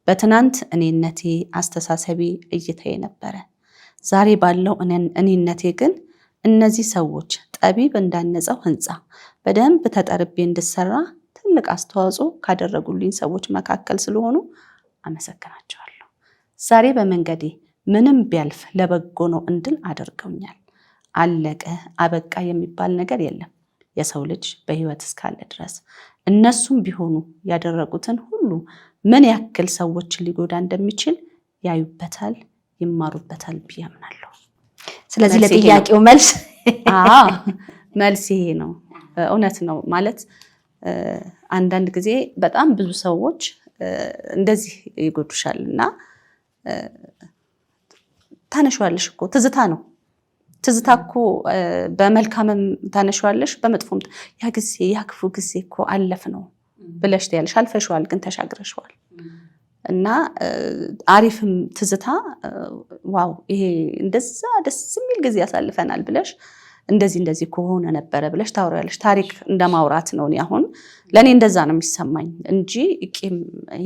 በትናንት እኔነቴ፣ አስተሳሰቤ፣ እይታዬ ነበረ። ዛሬ ባለው እኔነቴ ግን እነዚህ ሰዎች ጠቢብ እንዳነጸው ህንፃ በደንብ ተጠርቤ እንድሰራ ትልቅ አስተዋጽኦ ካደረጉልኝ ሰዎች መካከል ስለሆኑ አመሰግናቸዋለሁ። ዛሬ በመንገዴ ምንም ቢያልፍ ለበጎ ነው እንድል አድርገውኛል። አለቀ አበቃ የሚባል ነገር የለም የሰው ልጅ በህይወት እስካለ ድረስ። እነሱም ቢሆኑ ያደረጉትን ሁሉ ምን ያክል ሰዎችን ሊጎዳ እንደሚችል ያዩበታል፣ ይማሩበታል ብዬ አምናለሁ። ስለዚህ ለጥያቄው መልስ ይሄ ነው። እውነት ነው ማለት አንዳንድ ጊዜ በጣም ብዙ ሰዎች እንደዚህ ይጎዱሻል እና ታነሽዋለሽ እኮ ትዝታ ነው። ትዝታ እኮ በመልካምም ታነሽዋለሽ፣ በመጥፎም ያ ጊዜ ያ ክፉ ጊዜ እኮ አለፍ ነው ብለሽ ትያለሽ። አልፈሽዋል ግን ተሻግረሽዋል። እና አሪፍም ትዝታ ዋው ይሄ እንደዛ ደስ የሚል ጊዜ ያሳልፈናል ብለሽ እንደዚህ ከሆነ ነበረ ብለሽ ታወሪያለሽ። ታሪክ እንደማውራት ነው። እኔ አሁን ለእኔ እንደዛ ነው የሚሰማኝ እንጂ ቂም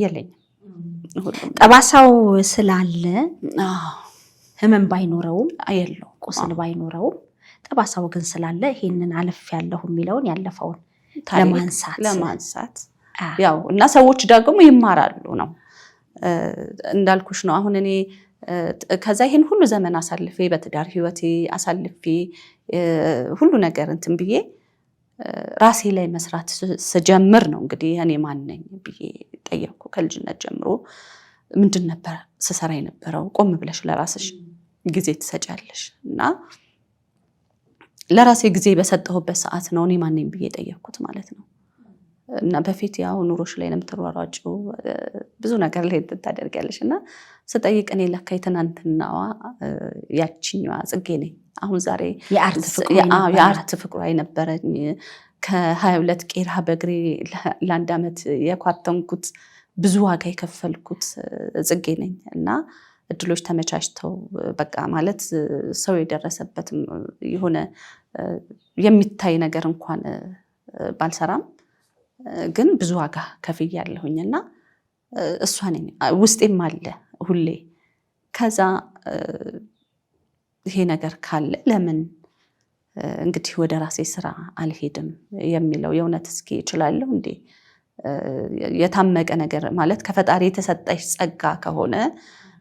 የለኝም። ጠባሳው ስላለ ህመም ባይኖረውም አየለው ቁስል ባይኖረውም ጠባሳው ግን ስላለ ይሄንን አለፍ ያለሁ የሚለውን ያለፈውን ለማንሳት ያው እና ሰዎች ደግሞ ይማራሉ ነው እንዳልኩሽ ነው። አሁን እኔ ከዛ ይሄን ሁሉ ዘመን አሳልፌ በትዳር ህይወቴ አሳልፌ ሁሉ ነገር እንትን ብዬ ራሴ ላይ መስራት ስጀምር ነው እንግዲህ እኔ ማን ነኝ ብዬ ጠየቅኩ። ከልጅነት ጀምሮ ምንድን ነበር ስሰራ የነበረው? ቆም ብለሽ ለራስሽ ጊዜ ትሰጫለሽ እና ለራሴ ጊዜ በሰጠሁበት ሰዓት ነው እኔ ማን ነኝ ብዬ ጠየቅኩት ማለት ነው። እና በፊት ያው ኑሮሽ ላይ ነው የምትሯሯጪው፣ ብዙ ነገር ላይ ታደርጊያለሽ እና ስጠይቅ እኔ ለካ የትናንትናዋ ያቺኛዋ ጽጌ ነኝ። አሁን ዛሬ የአርት ፍቅሯ የነበረኝ ከ22 ቄራ በእግሬ ለአንድ ዓመት የኳተንኩት ብዙ ዋጋ የከፈልኩት ጽጌ ነኝ እና እድሎች ተመቻችተው በቃ ማለት ሰው የደረሰበትም የሆነ የሚታይ ነገር እንኳን ባልሰራም ግን ብዙ ዋጋ ከፍያለሁኝ እና እሷ ነኝ ውስጤም አለ ሁሌ። ከዛ ይሄ ነገር ካለ ለምን እንግዲህ ወደ ራሴ ስራ አልሄድም የሚለው የእውነት እስኪ እችላለሁ እንዴ? የታመቀ ነገር ማለት ከፈጣሪ የተሰጠሽ ጸጋ ከሆነ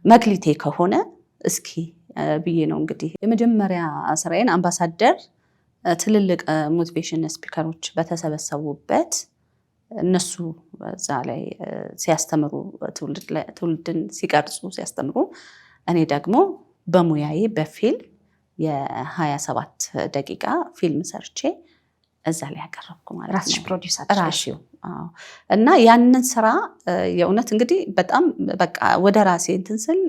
መክሊቴ ከሆነ እስኪ ብዬ ነው እንግዲህ የመጀመሪያ ስራዬን አምባሳደር ትልልቅ ሞቲቬሽን ስፒከሮች በተሰበሰቡበት እነሱ እዛ ላይ ሲያስተምሩ ትውልድን ሲቀርጹ ሲያስተምሩ እኔ ደግሞ በሙያዬ በፊልም የ27 ደቂቃ ፊልም ሰርቼ እዛ ላይ ያቀረብኩ ማለት ነው። ራስሽ ፕሮዲውስ አድርገሽ? እና ያንን ስራ የእውነት እንግዲህ በጣም በቃ ወደ ራሴ እንትን ስል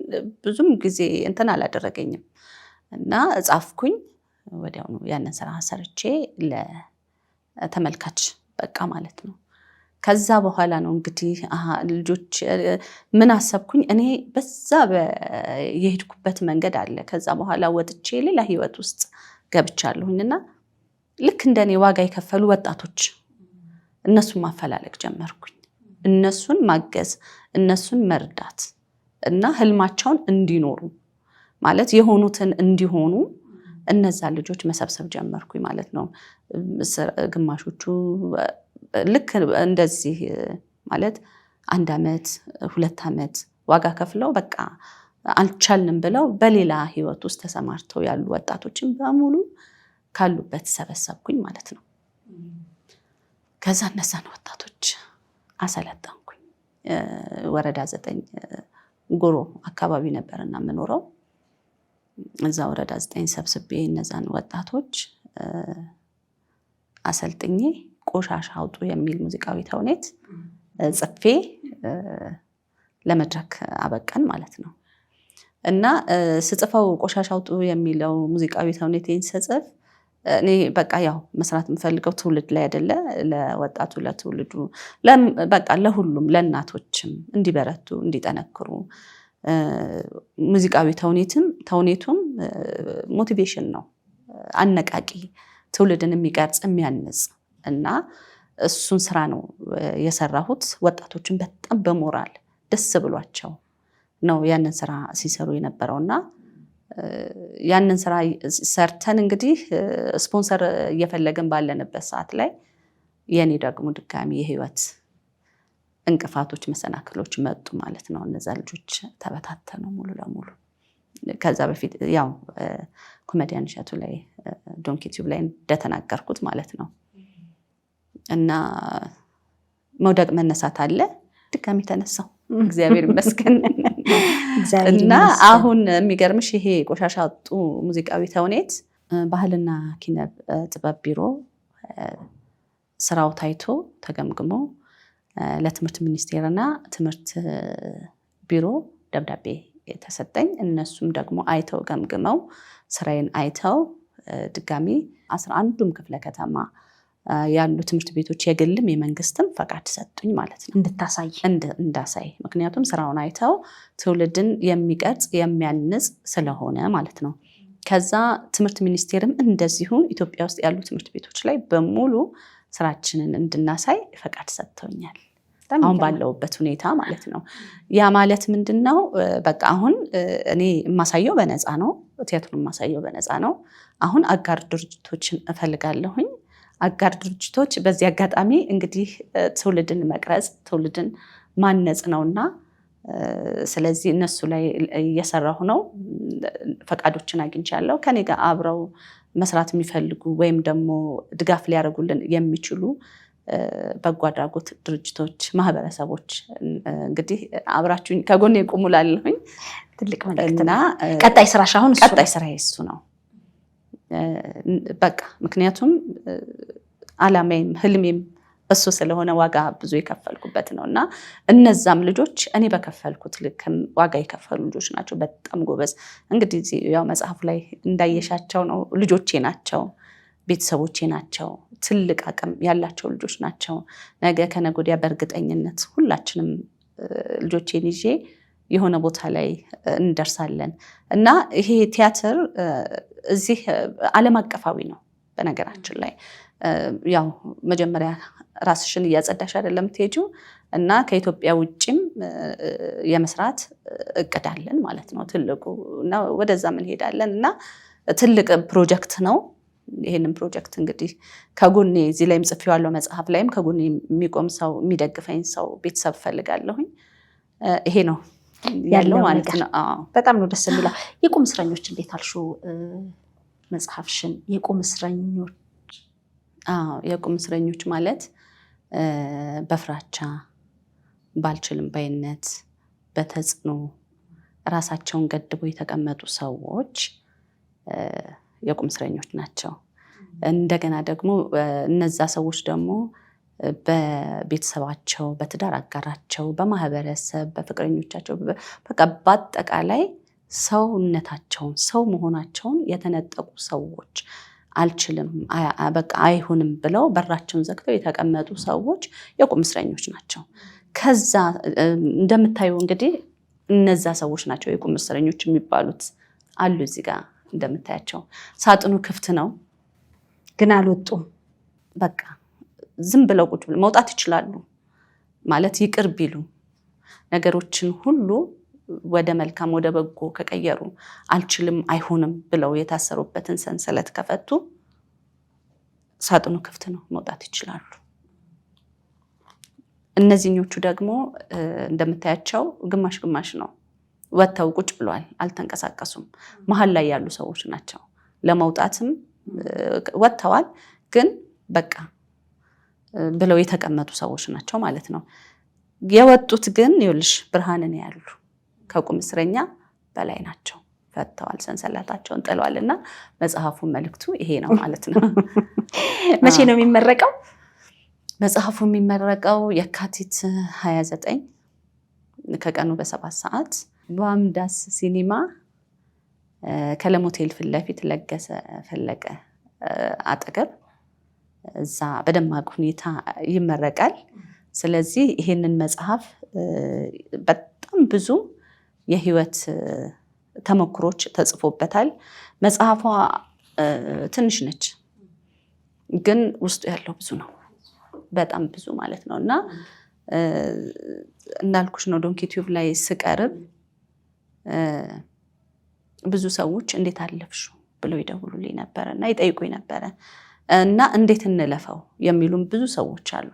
ብዙም ጊዜ እንትን አላደረገኝም እና ጻፍኩኝ። ወዲያውኑ ያንን ስራ ሰርቼ ለተመልካች በቃ ማለት ነው። ከዛ በኋላ ነው እንግዲህ ልጆች ምን አሰብኩኝ እኔ በዛ የሄድኩበት መንገድ አለ። ከዛ በኋላ ወጥቼ ሌላ ህይወት ውስጥ ገብቻለሁኝና ልክ እንደኔ ዋጋ የከፈሉ ወጣቶች እነሱን ማፈላለግ ጀመርኩኝ። እነሱን ማገዝ፣ እነሱን መርዳት እና ህልማቸውን እንዲኖሩ ማለት የሆኑትን እንዲሆኑ እነዛ ልጆች መሰብሰብ ጀመርኩኝ ማለት ነው። ግማሾቹ ልክ እንደዚህ ማለት 1 ዓመት 2 ዓመት ዋጋ ከፍለው በቃ አልቻልንም ብለው በሌላ ህይወት ውስጥ ተሰማርተው ያሉ ወጣቶችን በሙሉ ካሉበት ሰበሰብኩኝ ማለት ነው። ከዛ እነዛን ወጣቶች አሰለጠንኩኝ። ወረዳ 9 ጎሮ አካባቢ ነበርና የምኖረው። እዛ ወረዳ 9 ሰብስቤ እነዛን ወጣቶች አሰልጥኜ ቆሻሻ አውጡ የሚል ሙዚቃዊ ተውኔት ጽፌ ለመድረክ አበቃን ማለት ነው። እና ስጽፈው ቆሻሻ አውጡ የሚለው ሙዚቃዊ ተውኔቴን ስጽፍ እኔ በቃ ያው መስራት የምፈልገው ትውልድ ላይ አይደለ፣ ለወጣቱ ለትውልዱ በቃ ለሁሉም ለእናቶችም እንዲበረቱ እንዲጠነክሩ ሙዚቃዊ ተውኔቱም ሞቲቬሽን ነው፣ አነቃቂ ትውልድን የሚቀርጽ የሚያንጽ እና እሱን ስራ ነው የሰራሁት። ወጣቶችን በጣም በሞራል ደስ ብሏቸው ነው ያንን ስራ ሲሰሩ የነበረውና ያንን ስራ ሰርተን እንግዲህ ስፖንሰር እየፈለግን ባለንበት ሰዓት ላይ የኔ ደግሞ ድጋሚ የህይወት እንቅፋቶች መሰናክሎች መጡ ማለት ነው። እነዛ ልጆች ተበታተኑ ሙሉ ለሙሉ። ከዛ በፊት ያው ኮሜዲያን እሸቱ ላይ ዶንኪ ቲዩብ ላይ እንደተናገርኩት ማለት ነው። እና መውደቅ መነሳት አለ። ድጋሚ ተነሳው እግዚአብሔር ይመስገን። እና አሁን የሚገርምሽ ይሄ ቆሻሻ አውጡ ሙዚቃዊ ተውኔት ባህልና ኪነ ጥበብ ቢሮ ስራው ታይቶ ተገምግሞ ለትምህርት ሚኒስቴርና ትምህርት ቢሮ ደብዳቤ የተሰጠኝ፣ እነሱም ደግሞ አይተው ገምግመው ስራዬን አይተው ድጋሚ 11ዱም ክፍለ ከተማ ያሉ ትምህርት ቤቶች የግልም የመንግስትም ፈቃድ ሰጡኝ ማለት ነው፣ እንዳሳይ። ምክንያቱም ስራውን አይተው ትውልድን የሚቀርጽ የሚያንጽ ስለሆነ ማለት ነው። ከዛ ትምህርት ሚኒስቴርም እንደዚሁ ኢትዮጵያ ውስጥ ያሉ ትምህርት ቤቶች ላይ በሙሉ ስራችንን እንድናሳይ ፈቃድ ሰጥተውኛል፣ አሁን ባለውበት ሁኔታ ማለት ነው። ያ ማለት ምንድነው? በቃ አሁን እኔ የማሳየው በነፃ ነው፣ ቲያትሩን የማሳየው በነፃ ነው። አሁን አጋር ድርጅቶችን እፈልጋለሁኝ። አጋር ድርጅቶች በዚህ አጋጣሚ እንግዲህ ትውልድን መቅረጽ ትውልድን ማነጽ ነውና ስለዚህ እነሱ ላይ እየሰራሁ ነው። ፈቃዶችን አግኝቻለሁ። ከኔ ጋር አብረው መስራት የሚፈልጉ ወይም ደግሞ ድጋፍ ሊያደርጉልን የሚችሉ በጎ አድራጎት ድርጅቶች፣ ማህበረሰቦች እንግዲህ አብራችሁኝ ከጎኔ ቁሙ ላለሁኝ ትልቅ መልእክት ነው። ቀጣይ ስራሽ አሁን ቀጣይ ስራዬ እሱ ነው በቃ። ምክንያቱም አላማዬም ህልሜም እሱ ስለሆነ ዋጋ ብዙ የከፈልኩበት ነው እና እነዛም ልጆች እኔ በከፈልኩት ልክም ዋጋ የከፈሉ ልጆች ናቸው። በጣም ጎበዝ። እንግዲህ ያው መጽሐፉ ላይ እንዳየሻቸው ነው። ልጆቼ ናቸው፣ ቤተሰቦቼ ናቸው። ትልቅ አቅም ያላቸው ልጆች ናቸው። ነገ ከነገ ወዲያ በእርግጠኝነት ሁላችንም ልጆቼን ይዤ የሆነ ቦታ ላይ እንደርሳለን እና ይሄ ቲያትር እዚህ ዓለም አቀፋዊ ነው። በነገራችን ላይ ያው መጀመሪያ ራስሽን እያጸዳሽ አይደለም ትሄጂው እና ከኢትዮጵያ ውጭም የመስራት እቅድ አለን ማለት ነው። ትልቁ እና ወደዛ እንሄዳለን እና ትልቅ ፕሮጀክት ነው። ይሄንን ፕሮጀክት እንግዲህ ከጎኔ እዚህ ላይም ጽፌዋለሁ፣ መጽሐፍ ላይም ከጎኔ የሚቆም ሰው የሚደግፈኝ ሰው ቤተሰብ ፈልጋለሁኝ። ይሄ ነው ያለው ማለት ነው። በጣም ነው ደስ የሚለው። የቁም እስረኞች እንዴት አልሽው መጽሐፍሽን? የቁም እስረኞች የቁም እስረኞች ማለት በፍራቻ ባልችልም ባይነት በተጽዕኖ ራሳቸውን ገድበው የተቀመጡ ሰዎች የቁም እስረኞች ናቸው። እንደገና ደግሞ እነዛ ሰዎች ደግሞ በቤተሰባቸው፣ በትዳር አጋራቸው፣ በማህበረሰብ፣ በፍቅረኞቻቸው በቃ በአጠቃላይ ሰውነታቸውን ሰው መሆናቸውን የተነጠቁ ሰዎች አልችልም በቃ አይሁንም ብለው በራቸውን ዘግተው የተቀመጡ ሰዎች የቁም እስረኞች ናቸው። ከዛ እንደምታዩ እንግዲህ እነዛ ሰዎች ናቸው የቁም እስረኞች የሚባሉት አሉ። እዚህ ጋር እንደምታያቸው ሳጥኑ ክፍት ነው፣ ግን አልወጡም። በቃ ዝም ብለው ቁጭ ብለው መውጣት ይችላሉ ማለት ይቅር ቢሉ ነገሮችን ሁሉ ወደ መልካም ወደ በጎ ከቀየሩ አልችልም አይሆንም ብለው የታሰሩበትን ሰንሰለት ከፈቱ ሳጥኑ ክፍት ነው፣ መውጣት ይችላሉ። እነዚህኞቹ ደግሞ እንደምታያቸው ግማሽ ግማሽ ነው፣ ወጥተው ቁጭ ብለዋል፣ አልተንቀሳቀሱም። መሀል ላይ ያሉ ሰዎች ናቸው። ለመውጣትም ወጥተዋል፣ ግን በቃ ብለው የተቀመጡ ሰዎች ናቸው ማለት ነው። የወጡት ግን ይኸውልሽ ብርሃንን ያሉ ከቁም እስረኛ በላይ ናቸው። ፈተዋል፣ ሰንሰለታቸውን ጥለዋል። እና መጽሐፉ መልእክቱ ይሄ ነው ማለት ነው። መቼ ነው የሚመረቀው? መጽሐፉ የሚመረቀው የካቲት 29 ከቀኑ በ7 ሰዓት በአምዳስ ሲኒማ ከለም ሆቴል ፊት ለፊት ለገሰ ፈለቀ አጠገብ እዛ በደማቅ ሁኔታ ይመረቃል። ስለዚህ ይሄንን መጽሐፍ በጣም ብዙ የህይወት ተሞክሮች ተጽፎበታል። መጽሐፏ ትንሽ ነች፣ ግን ውስጡ ያለው ብዙ ነው፣ በጣም ብዙ ማለት ነው። እና እንዳልኩሽ ነው ዶንኪ ቲዩብ ላይ ስቀርብ ብዙ ሰዎች እንዴት አለፍሽው ብለው ይደውሉልኝ ነበረ እና ይጠይቁኝ ነበረ እና እንዴት እንለፈው የሚሉም ብዙ ሰዎች አሉ።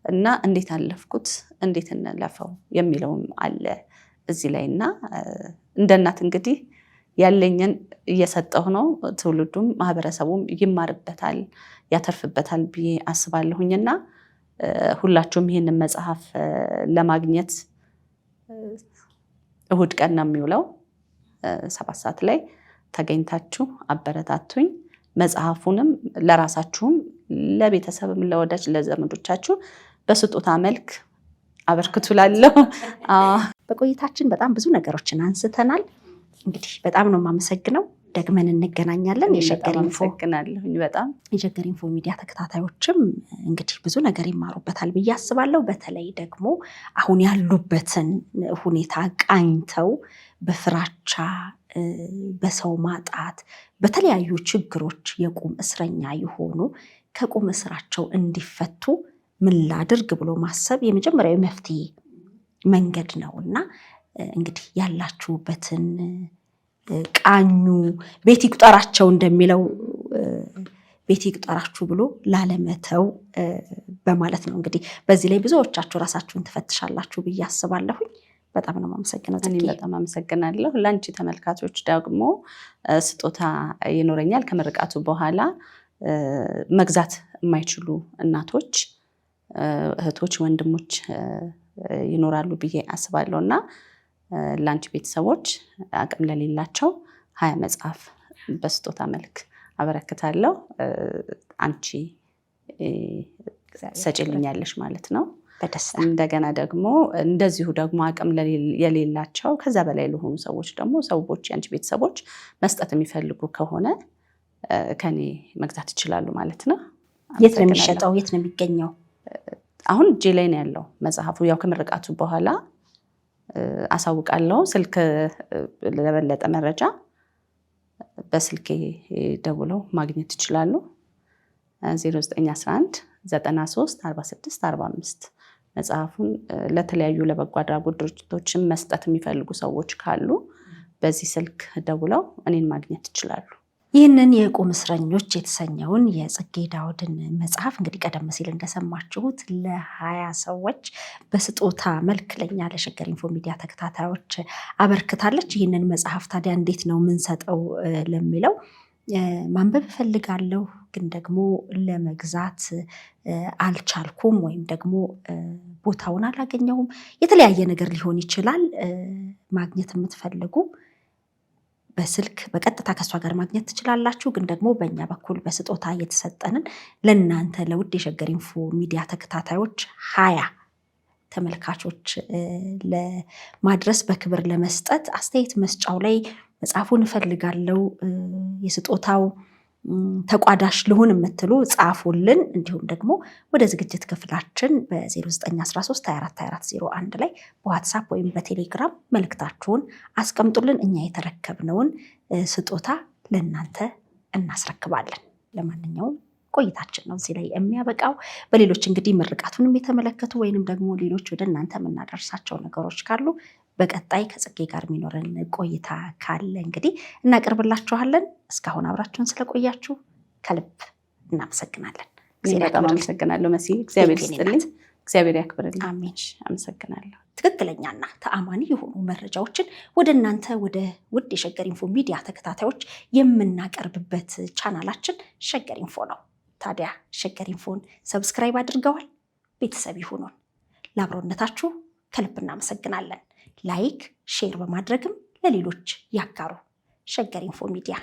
እና እንዴት አለፍኩት እንዴት እንለፈው የሚለውም አለ እዚህ ላይ። እና እንደ እናት እንግዲህ ያለኝን እየሰጠሁ ነው። ትውልዱም ማህበረሰቡም ይማርበታል ያተርፍበታል ብዬ አስባለሁኝና ሁላችሁም ይህንን መጽሐፍ ለማግኘት እሁድ ቀን ነው የሚውለው 7 ሰዓት ላይ ተገኝታችሁ አበረታቱኝ። መጽሐፉንም ለራሳችሁም ለቤተሰብም ለወዳጅ ለዘመዶቻችሁ በስጦታ መልክ አበርክቱላለሁ። በቆይታችን በጣም ብዙ ነገሮችን አንስተናል። እንግዲህ በጣም ነው የማመሰግነው። ደግመን እንገናኛለን። የሸገር ኢንፎ ሚዲያ ተከታታዮችም እንግዲህ ብዙ ነገር ይማሩበታል ብዬ አስባለሁ። በተለይ ደግሞ አሁን ያሉበትን ሁኔታ ቃኝተው በፍራቻ በሰው ማጣት በተለያዩ ችግሮች የቁም እስረኛ የሆኑ ከቁም እስራቸው እንዲፈቱ ምን ላድርግ ብሎ ማሰብ የመጀመሪያው መፍትሄ መንገድ ነውና እንግዲህ ያላችሁበትን ቃኙ። ቤት ይቁጠራቸው እንደሚለው ቤት ይቁጠራችሁ ብሎ ላለመተው በማለት ነው። እንግዲህ በዚህ ላይ ብዙዎቻችሁ ራሳችሁን ትፈትሻላችሁ ብዬ አስባለሁኝ። በጣም ነው የማመሰግነው። እኔ በጣም አመሰግናለሁ። ለአንቺ ተመልካቾች ደግሞ ስጦታ ይኖረኛል። ከምርቃቱ በኋላ መግዛት የማይችሉ እናቶች፣ እህቶች፣ ወንድሞች ይኖራሉ ብዬ አስባለሁ እና ለአንቺ ቤተሰቦች አቅም ለሌላቸው 20 መጽሐፍ በስጦታ መልክ አበረክታለሁ። አንቺ ሰጪልኛለሽ ማለት ነው በደስታ። እንደገና ደግሞ እንደዚሁ ደግሞ አቅም የሌላቸው ከዛ በላይ ለሆኑ ሰዎች ደግሞ ሰዎች የአንቺ ቤተሰቦች መስጠት የሚፈልጉ ከሆነ ከኔ መግዛት ይችላሉ ማለት ነው። የት ነው የሚሸጠው? የት ነው የሚገኘው? አሁን እጄ ላይ ነው ያለው መጽሐፉ። ያው ከምርቃቱ በኋላ አሳውቃለሁ። ስልክ ለበለጠ መረጃ በስልኬ ደውለው ማግኘት ይችላሉ። 0911 93 46 45 መጽሐፉን ለተለያዩ ለበጎ አድራጎት ድርጅቶችን መስጠት የሚፈልጉ ሰዎች ካሉ በዚህ ስልክ ደውለው እኔን ማግኘት ይችላሉ። ይህንን የቁም እስረኞች የተሰኘውን የጽጌ ዳውድን መጽሐፍ እንግዲህ ቀደም ሲል እንደሰማችሁት ለ20 ሰዎች በስጦታ መልክ ለኛ ለሸገር ኢንፎ ሚዲያ ተከታታዮች አበርክታለች። ይህንን መጽሐፍ ታዲያ እንዴት ነው የምንሰጠው ለሚለው ማንበብ እፈልጋለሁ ግን ደግሞ ለመግዛት አልቻልኩም ወይም ደግሞ ቦታውን አላገኘሁም፣ የተለያየ ነገር ሊሆን ይችላል። ማግኘት የምትፈልጉ በስልክ በቀጥታ ከእሷ ጋር ማግኘት ትችላላችሁ። ግን ደግሞ በእኛ በኩል በስጦታ እየተሰጠንን ለእናንተ ለውድ የሸገር ኢንፎ ሚዲያ ተከታታዮች 20 ተመልካቾች ለማድረስ በክብር ለመስጠት አስተያየት መስጫው ላይ መጽሐፉን እፈልጋለሁ የስጦታው ተቋዳሽ ልሁን የምትሉ ጻፉልን። እንዲሁም ደግሞ ወደ ዝግጅት ክፍላችን በ0913242401 ላይ በዋትሳፕ ወይም በቴሌግራም መልእክታችሁን አስቀምጡልን። እኛ የተረከብነውን ስጦታ ለእናንተ እናስረክባለን። ለማንኛውም ቆይታችን ነው እዚህ ላይ የሚያበቃው። በሌሎች እንግዲህ ምርቃቱንም የተመለከቱ ወይንም ደግሞ ሌሎች ወደ እናንተ የምናደርሳቸው ነገሮች ካሉ በቀጣይ ከጽጌ ጋር የሚኖረን ቆይታ ካለ እንግዲህ እናቀርብላችኋለን። እስካሁን አብራችሁን ስለቆያችሁ ከልብ እናመሰግናለን። በጣም አመሰግናለሁ መሲ። እግዚአብሔር ይስጥልኝ፣ እግዚአብሔር ያክብርልኝ። አሜን። አመሰግናለሁ። ትክክለኛና ተአማኒ የሆኑ መረጃዎችን ወደ እናንተ ወደ ውድ የሸገር ኢንፎ ሚዲያ ተከታታዮች የምናቀርብበት ቻናላችን ሸገር ኢንፎ ነው። ታዲያ ሸገር ኢንፎን ሰብስክራይብ አድርገዋል? ቤተሰብ ይሁኑን። ለአብሮነታችሁ ከልብ እናመሰግናለን። ላይክ፣ ሼር በማድረግም ለሌሎች ያጋሩ። ሸገር ኢንፎ ሚዲያ